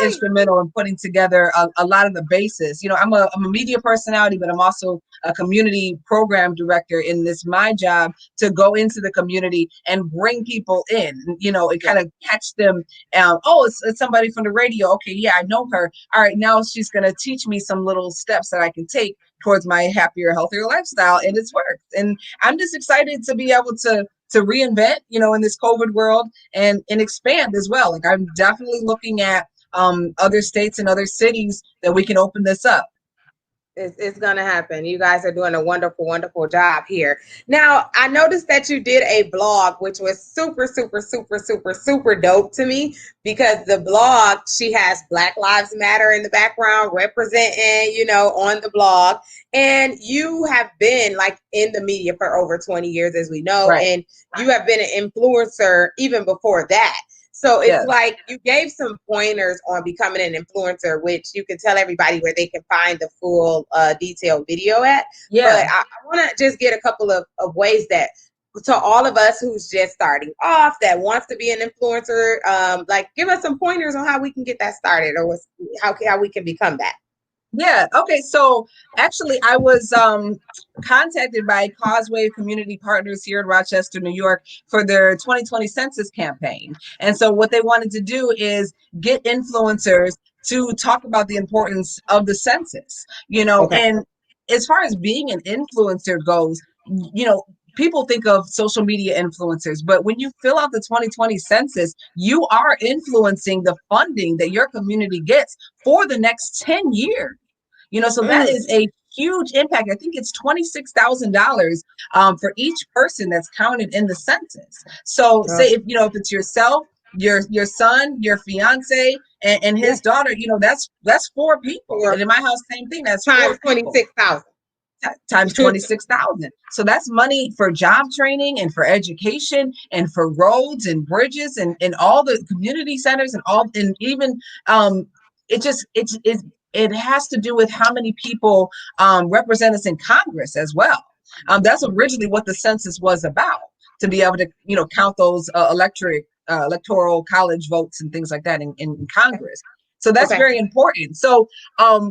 instrumental in putting together a lot of the bases. I'm a media personality, but I'm also a community program director, and it's my job to go into the community and bring people in, and kind of catch them. It's somebody from the radio. Okay, yeah, I know her. All right, now she's going to teach me some little steps that I can take towards my happier, healthier lifestyle, and it's worked. And I'm just excited to be able to reinvent, in this COVID world and expand as well. Like I'm definitely looking at other states and other cities that we can open this up. It's going to happen. You guys are doing a wonderful, wonderful job here. Now, I noticed that you did a blog, which was super, super, super, super, super dope to me, because the blog, she has Black Lives Matter in the background representing, on the blog. And you have been like in the media for over 20 years, as we know, right. And you have been an influencer even before that. So it's like you gave some pointers on becoming an influencer, which you can tell everybody where they can find the full detailed video at. Yeah. But I want to just get a couple of ways that to all of us who's just starting off that wants to be an influencer, give us some pointers on how we can get that started, or how we can become that. Yeah. Okay. So actually, I was contacted by Causeway Community Partners here in Rochester, New York, for their 2020 census campaign. And so what they wanted to do is get influencers to talk about the importance of the census, and as far as being an influencer goes, people think of social media influencers, but when you fill out the 2020 census, you are influencing the funding that your community gets for the next 10 years. So that is a huge impact. I think it's $26,000 for each person that's counted in the census. So say if it's yourself, your son, your fiance, and his daughter, that's 4 people. And in my house, same thing. That's times 26,000. Times 26,000. So that's money for job training and for education and for roads and bridges and all the community centers and even it has to do with how many people represent us in Congress as well. That's originally what the census was about, to be able to count those electoral college votes and things like that in Congress. So that's very important. So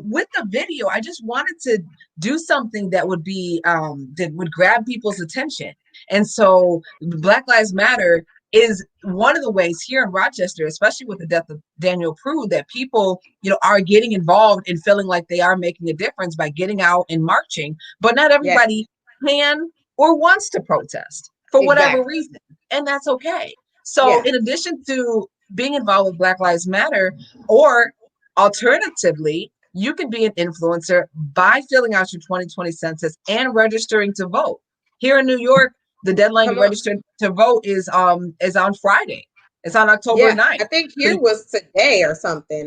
with the video, I just wanted to do something that would be that would grab people's attention. And so Black Lives Matter is one of the ways here in Rochester, especially with the death of Daniel Prude, that people, are getting involved and feeling like they are making a difference by getting out and marching. But not everybody can or wants to protest for whatever reason. And that's okay. So in addition to being involved with Black Lives Matter, or alternatively, you can be an influencer by filling out your 2020 census and registering to vote. Here in New York, the deadline to register to vote is on Friday. It's on October Yeah, 9th. I think here was today or something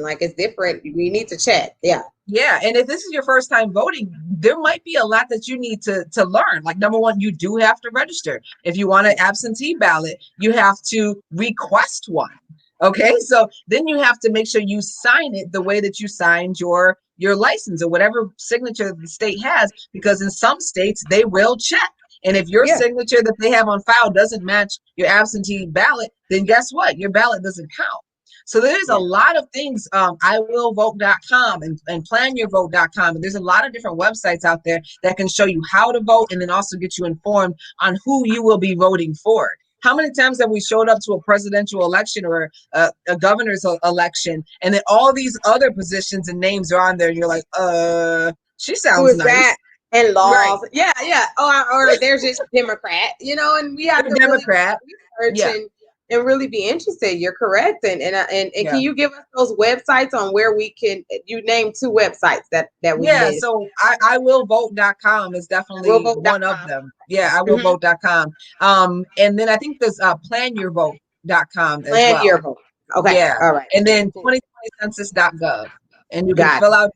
like it's different. We need to check. Yeah. Yeah, and if this is your first time voting, there might be a lot that you need to learn. Like, number one, you do have to register. If you want an absentee ballot, you have to request one. Okay, so then you have to make sure you sign it the way that you signed your license or whatever signature the state has, because in some states they will check. And if your Yeah. signature that they have on file doesn't match your absentee ballot, then guess what? Your ballot doesn't count. So there's a lot of things, iwillvote.com and planyourvote.com. And there's a lot of different websites out there that can show you how to vote and then also get you informed on who you will be voting for. How many times have we showed up to a presidential election or a governor's election, and then all these other positions and names are on there, and you're like, she Who sounds is nice. that? And laws. Right. Yeah. Or there's just Democrat, and we have to Democrat. really research and really be interested. You're correct. And can you give us those websites on where we can, you name 2 websites that we missed. So iwillvote.com is definitely one of them. Yeah, iwillvote.com. And then I think there's planyourvote.com as Plan well. your vote. Okay. Yeah. All right. And then 2020census.gov. And you can fill out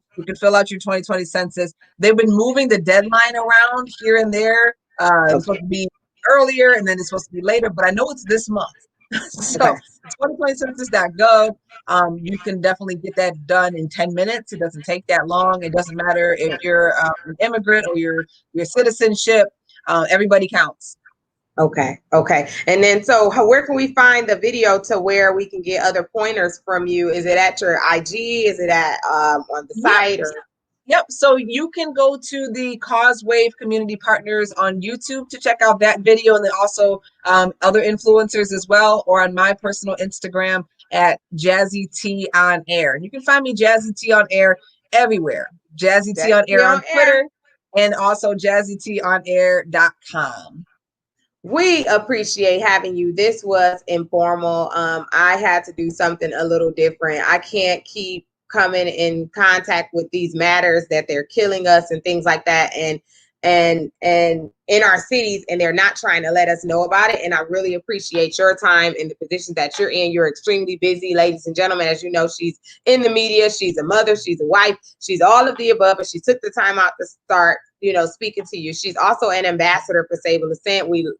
your 2020 census. They've been moving the deadline around here and there. It's supposed to be earlier and then it's supposed to be later, but I know it's this month. So 2020census.gov, you can definitely get that done in 10 minutes. It doesn't take that long. It doesn't matter if you're an immigrant or your citizenship. Everybody counts. Okay. And then, so where can we find the video to where we can get other pointers from you? Is it at your IG? Is it at on the site? Or? Yep. So you can go to the Cause Wave Community Partners on YouTube to check out that video, and then also other influencers as well, or on my personal Instagram at Jazzy T on Air. And you can find me Jazzy T on Air everywhere. Jazzy T on Air on Twitter, and also jazzytonair.com. We appreciate having you. This was informal. I had to do something a little different. I can't keep coming in contact with these matters that they're killing us and things like that, and in our cities, and they're not trying to let us know about it. And I really appreciate your time in the position that you're in. You're extremely busy, ladies and gentlemen. As you know, she's in the media, she's a mother, she's a wife, she's all of the above, but she took the time out to start speaking to you. She's also an ambassador for Sableassent. We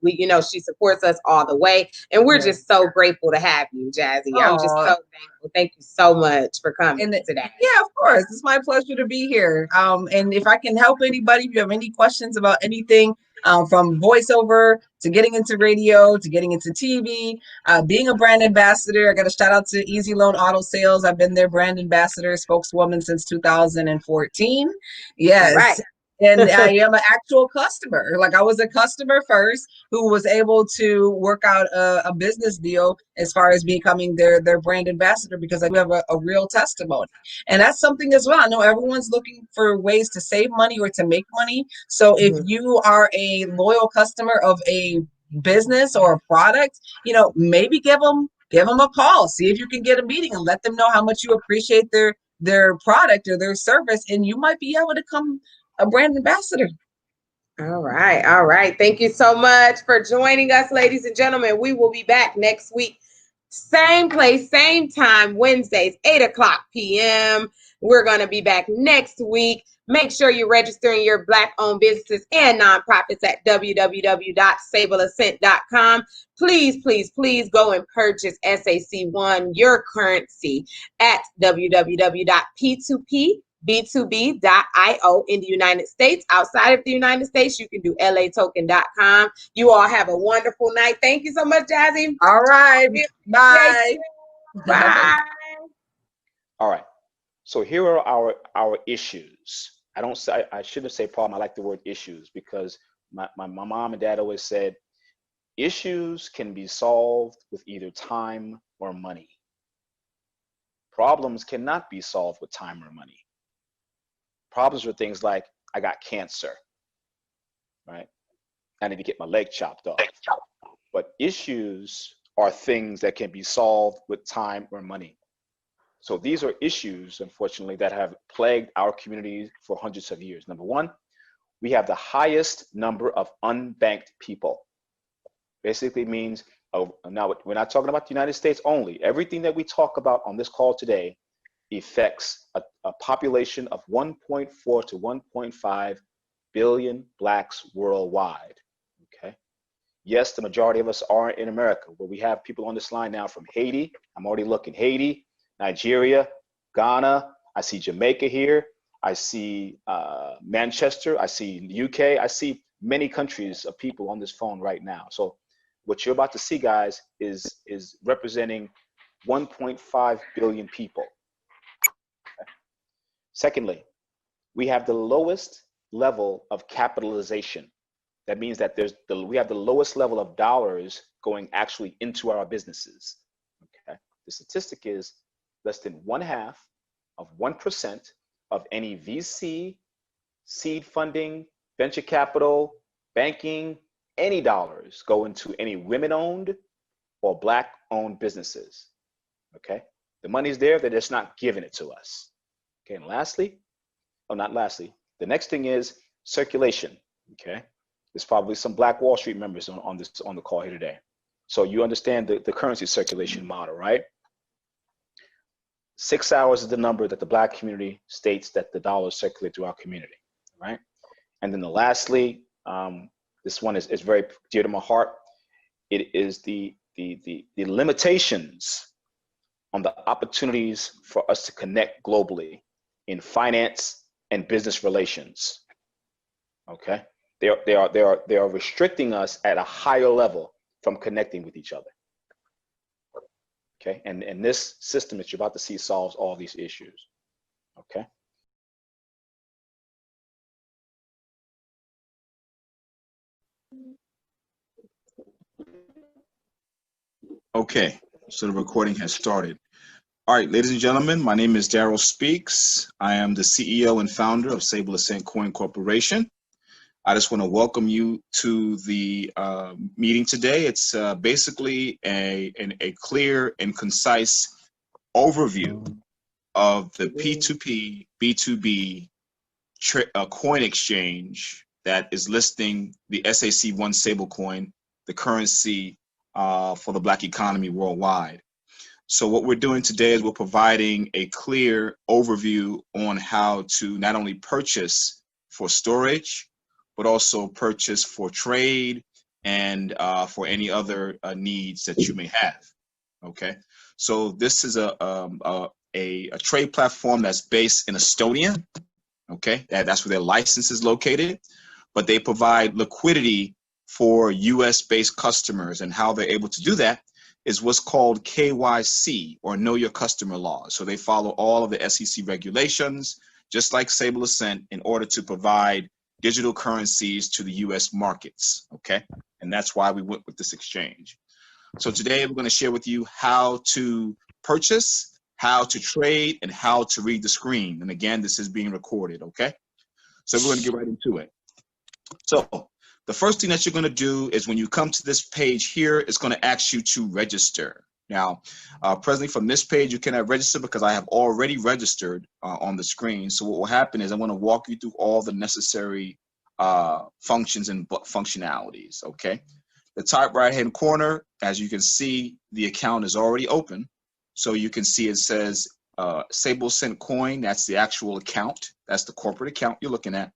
she supports us all the way, and we're just so grateful to have you, Jazzy. I'm just so thankful. Thank you so much for coming today. Yeah, of course. It's my pleasure to be here. And if I can help anybody, if you have any questions about anything, from voiceover to getting into radio to getting into TV, being a brand ambassador, I got to shout out to Easy Loan Auto Sales. I've been their brand ambassador, spokeswoman since 2014. Yes. Right. And I am an actual customer. Like, I was a customer first who was able to work out a business deal as far as becoming their brand ambassador, because I do have a real testimony. And that's something as well. I know everyone's looking for ways to save money or to make money. So if you are a loyal customer of a business or a product, maybe give them a call, see if you can get a meeting and let them know how much you appreciate their product or their service, and you might be able to come a brand ambassador. All right. Thank you so much for joining us, ladies and gentlemen. We will be back next week. Same place, same time, Wednesdays, 8:00 p.m. We're going to be back next week. Make sure you're registering your Black-owned businesses and nonprofits at www.sableassent.com. Please go and purchase SAC1, your currency, at www.p2p.b2b.io in the United States. Outside of the United States, you can do latoken.com. You all have a wonderful night. Thank you so much, Jazzy. All right. Bye. Bye. All right. So here are our issues. I shouldn't say problem. I like the word issues, because my mom and dad always said issues can be solved with either time or money. Problems cannot be solved with time or money. Problems are things like, I got cancer, right? I need to get my leg chopped off. But issues are things that can be solved with time or money. So these are issues, unfortunately, that have plagued our communities for hundreds of years. Number one, we have the highest number of unbanked people. Basically means Now, we're not talking about the United States only. Everything that we talk about on this call today affects a population of 1.4 to 1.5 billion blacks worldwide. Okay. Yes, the majority of us are in America, but we have people on this line now from Haiti. I'm already looking. Haiti, Nigeria, Ghana. I see Jamaica here. I see Manchester. I see UK. I see many countries of people on this phone right now. So what you're about to see, guys, is representing 1.5 billion people. Okay. Secondly, we have the lowest level of capitalization. That means that we have the lowest level of dollars going actually into our businesses. Okay. The statistic is less than 0.5% of any VC, seed funding, venture capital, banking, any dollars go into any women-owned or Black-owned businesses. Okay. The money's there, they're just not giving it to us. Okay. And lastly, the next thing is circulation. Okay. There's probably some Black Wall Street members on the call here today. So you understand the currency circulation model, right? 6 hours is the number that the Black community states that the dollars circulate through our community, right? And then lastly, this one is very dear to my heart. It is the limitations on the opportunities for us to connect globally in finance and business relations. Okay. They are restricting us at a higher level from connecting with each other. Okay, and this system that you're about to see solves all these issues. Okay. Okay, so the recording has started. All right, ladies and gentlemen, my name is Daryl Speaks. I am the CEO and founder of Sableassent Coin Corporation. I just want to welcome you to the meeting today. It's basically a clear and concise overview of the P2P, B2B coin exchange that is listing the SAC1 stablecoin, the currency for the Black economy worldwide. So what we're doing today is we're providing a clear overview on how to not only purchase for storage, but also purchase for trade and for any other needs that you may have. Okay, so this is a trade platform that's based in Estonia. Okay, that's where their license is located, but they provide liquidity for US-based customers, and how they're able to do that is what's called KYC, or Know Your Customer laws. So they follow all of the SEC regulations, just like Sableassent, in order to provide digital currencies to the US markets, okay? And that's why we went with this exchange. So today we're gonna share with you how to purchase, how to trade, and how to read the screen. And again, this is being recorded, okay? So we're gonna get right into it. So the first thing that you're gonna do is when you come to this page here, it's gonna ask you to register. Now, presently from this page, you cannot register because I have already registered on the screen. So what will happen is I'm gonna walk you through all the necessary functions and functionalities, okay? The top right-hand corner, as you can see, the account is already open. So you can see it says Sableassent Coin, that's the actual account. That's the corporate account you're looking at.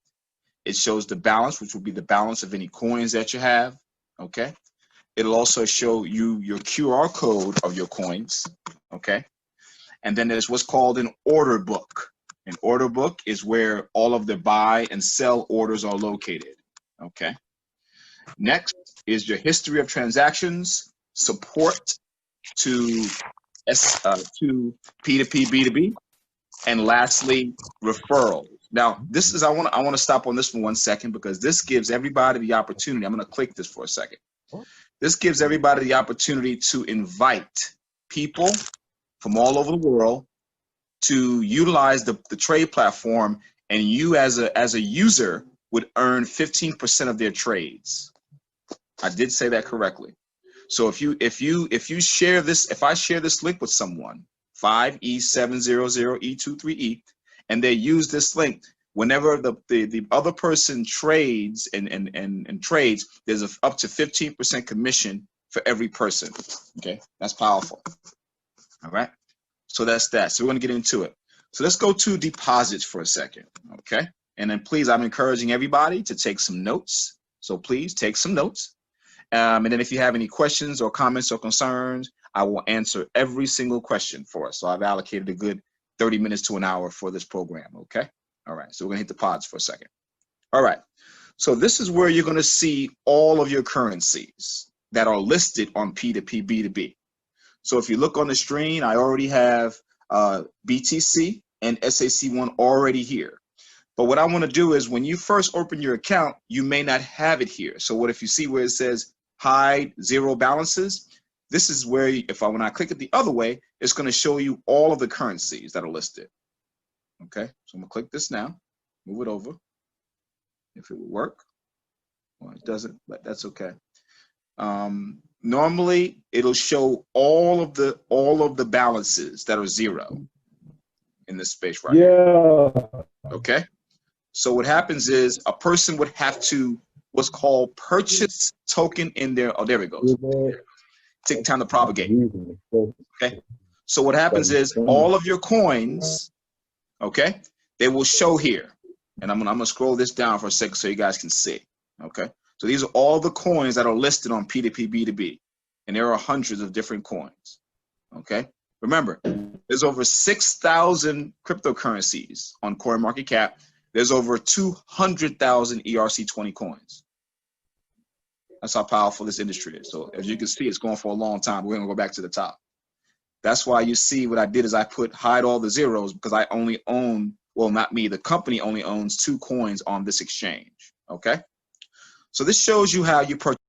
It shows the balance, which will be the balance of any coins that you have, okay? It'll also show you your QR code of your coins, okay? And then there's what's called an order book. An order book is where all of the buy and sell orders are located, okay? Next is your history of transactions, support to P2P, B2B, and lastly, referrals. Now, this is, I want to stop on this for 1 second because this gives everybody the opportunity. I'm going to click this for a second. This gives everybody the opportunity to invite people from all over the world to utilize the trade platform, and you as a user would earn 15% of their trades. I did say that correctly. So if you share this, if I share this link with someone, 5E700E23E, and they use this link, whenever the other person trades and trades, there's up to 15% commission for every person. Okay, that's powerful. All right, so that's that. So we're going to get into it. So let's go to deposits for a second. Okay, and then please, I'm encouraging everybody to take some notes. So please take some notes. And then if you have any questions or comments or concerns, I will answer every single question for us. So I've allocated a good 30 minutes to an hour for this program. Okay, all right, so we're going to hit deposits for a second. All right, so this is where you're going to see all of your currencies that are listed on P2P B2B. So if you look on the screen, I already have BTC and SAC1 already here. But what I want to do is when you first open your account, you may not have it here. So what if you see where it says hide 0 balances? This is where when I click it the other way, it's going to show you all of the currencies that are listed. Okay, so I'm going to click this now, move it over. If it will work. Well, it doesn't, but that's okay. Normally it'll show all of the balances that are 0 in this space right here. Okay, so what happens is a person would have to what's called purchase token in their, oh, there it goes. Take time to propagate. Okay, so what happens is all of your coins, okay, they will show here. And I'm gonna scroll this down for a second so you guys can see. Okay, so these are all the coins that are listed on P2P B2B, and there are hundreds of different coins. Okay, remember, there's over 6,000 cryptocurrencies on CoinMarketCap. There's over 200,000 ERC20 coins. That's how powerful this industry is. So as you can see, it's going for a long time. We're gonna go back to the top. That's why you see what I did is I put hide all the zeros because I only own, well, not me, the company only owns 2 coins on this exchange. Okay, so this shows you how you purchase.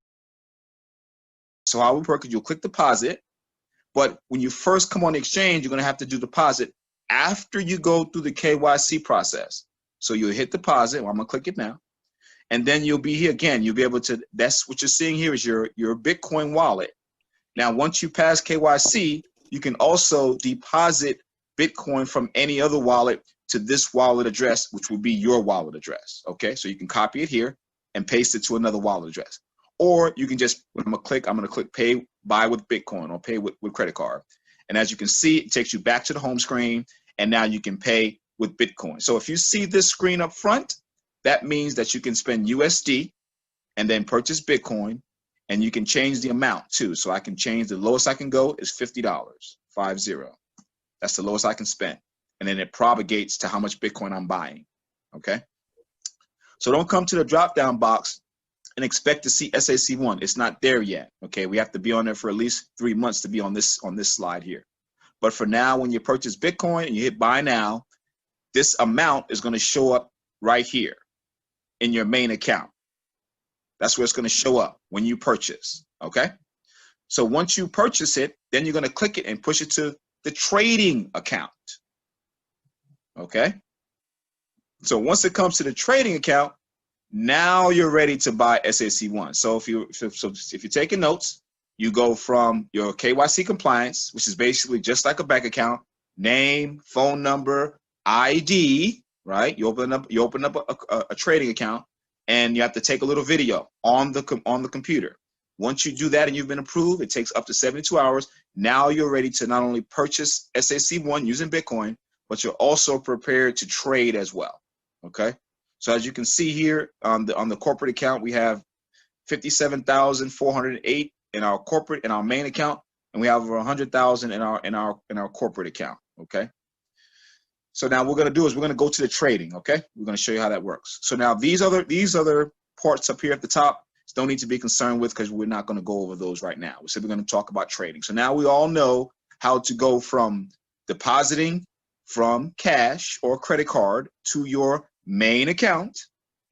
So how we purchase, you'll click deposit, but when you first come on the exchange, you're going to have to do deposit after you go through the KYC process. So you'll hit deposit. Well, I'm going to click it now, and then you'll be here again. You'll be able to, that's what you're seeing here is your Bitcoin wallet. Now, once you pass KYC, you can also deposit Bitcoin from any other wallet to this wallet address, which will be your wallet address. Okay, so you can copy it here and paste it to another wallet address. Or you can just, I'm gonna click pay, buy with Bitcoin or pay with credit card. And as you can see, it takes you back to the home screen, and now you can pay with Bitcoin. So if you see this screen up front, that means that you can spend USD and then purchase Bitcoin, and you can change the amount too. So I can change, the lowest I can go is $50, 50. That's the lowest I can spend. And then it propagates to how much Bitcoin I'm buying. Okay, so don't come to the drop down box and expect to see SAC1. It's not there yet. Okay, we have to be on there for at least 3 months to be on this slide here. But for now, when you purchase Bitcoin and you hit buy now, this amount is going to show up right here in your main account. That's where it's going to show up when you purchase. Okay, so once you purchase it, then you're going to click it and push it to the trading account. Okay, so once it comes to the trading account, now you're ready to buy SAC1. So if you're taking notes, you go from your KYC compliance, which is basically just like a bank account, name, phone number, ID, right? You open up a trading account, and you have to take a little video on the computer. Once you do that and you've been approved, it takes up to 72 hours. Now you're ready to not only purchase SAC1 using Bitcoin, but you're also prepared to trade as well. Okay, so as you can see here on the corporate account, we have 57,408 in our corporate, in our main account, and we have over 100,000 in our corporate account. Okay, so now what we're going to do is we're going to go to the trading. Okay, we're going to show you how that works. So now these other parts up here at the top don't need to be concerned with, because we're not going to go over those right now. So we're going to talk about trading. So now we all know how to go from depositing from cash or credit card to your main account,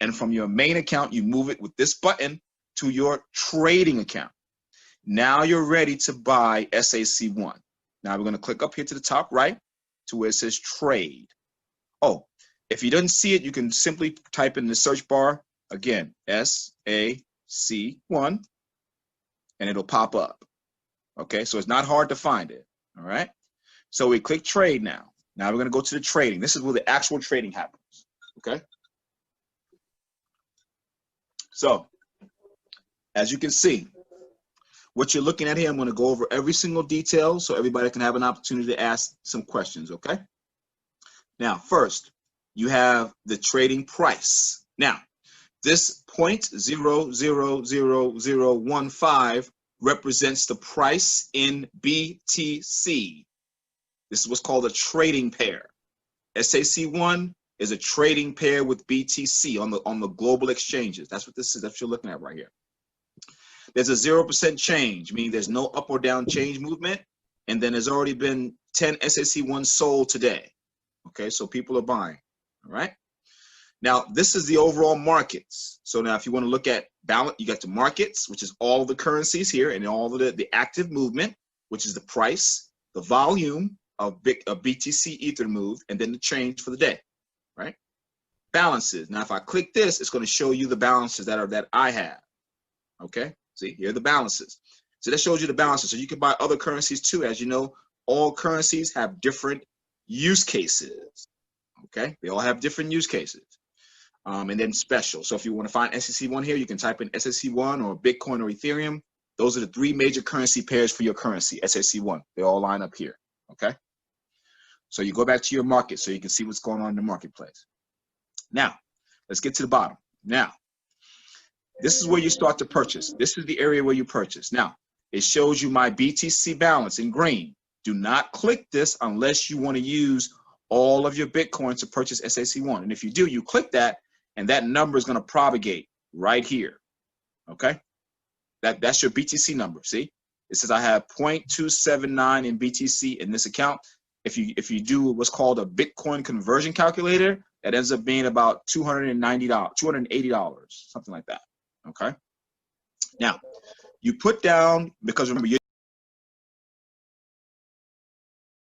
and from your main account you move it with this button to your trading account. Now you're ready to buy SAC1. Now we're going to click up here to the top right to where it says trade. Oh, if you didn't see it, you can simply type in the search bar again SAC1 and it'll pop up. Okay, so it's not hard to find it. All right, so we click trade now. Now we're going to go to the trading. This is where the actual trading happens. Okay, so as you can see, what you're looking at here, I'm going to go over every single detail so everybody can have an opportunity to ask some questions, okay? Now, first, you have the trading price. Now, this 0.00015 represents the price in BTC. This is what's called a trading pair. SAC1 is a trading pair with BTC on the global exchanges. That's what this is. That's what you're looking at right here. There's a 0% change, meaning there's no up or down change movement, and then there's already been 10 SAC1 sold today. Okay, so people are buying. All right. Now, this is the overall markets. So now if you want to look at balance, you got the markets, which is all the currencies here and all of the active movement, which is the price, the volume of BTC Ether moved, and then the change for the day, right? Balances. Now, if I click this, it's going to show you the balances that I have. Okay, see, here are the balances. So that shows you the balances. So you can buy other currencies too. As you know, all currencies have different use cases. Okay, they all have different use cases. And then special. So if you want to find SAC1 here, you can type in SAC1 or Bitcoin or Ethereum. Those are the three major currency pairs for your currency, SAC1. They all line up here. Okay. So you go back to your market so you can see what's going on in the marketplace. Now, let's get to the bottom. Now, this is where you start to purchase. This is the area where you purchase. Now, it shows you my BTC balance in green. Do not click this unless you want to use all of your Bitcoin to purchase SAC1. And if you do, you click that, and that number is going to propagate right here. Okay? That's your BTC number. See? It says I have 0.279 in BTC in this account. If you do what's called a Bitcoin conversion calculator, that ends up being about $290, $280, something like that. Okay. Now, you put down, because remember,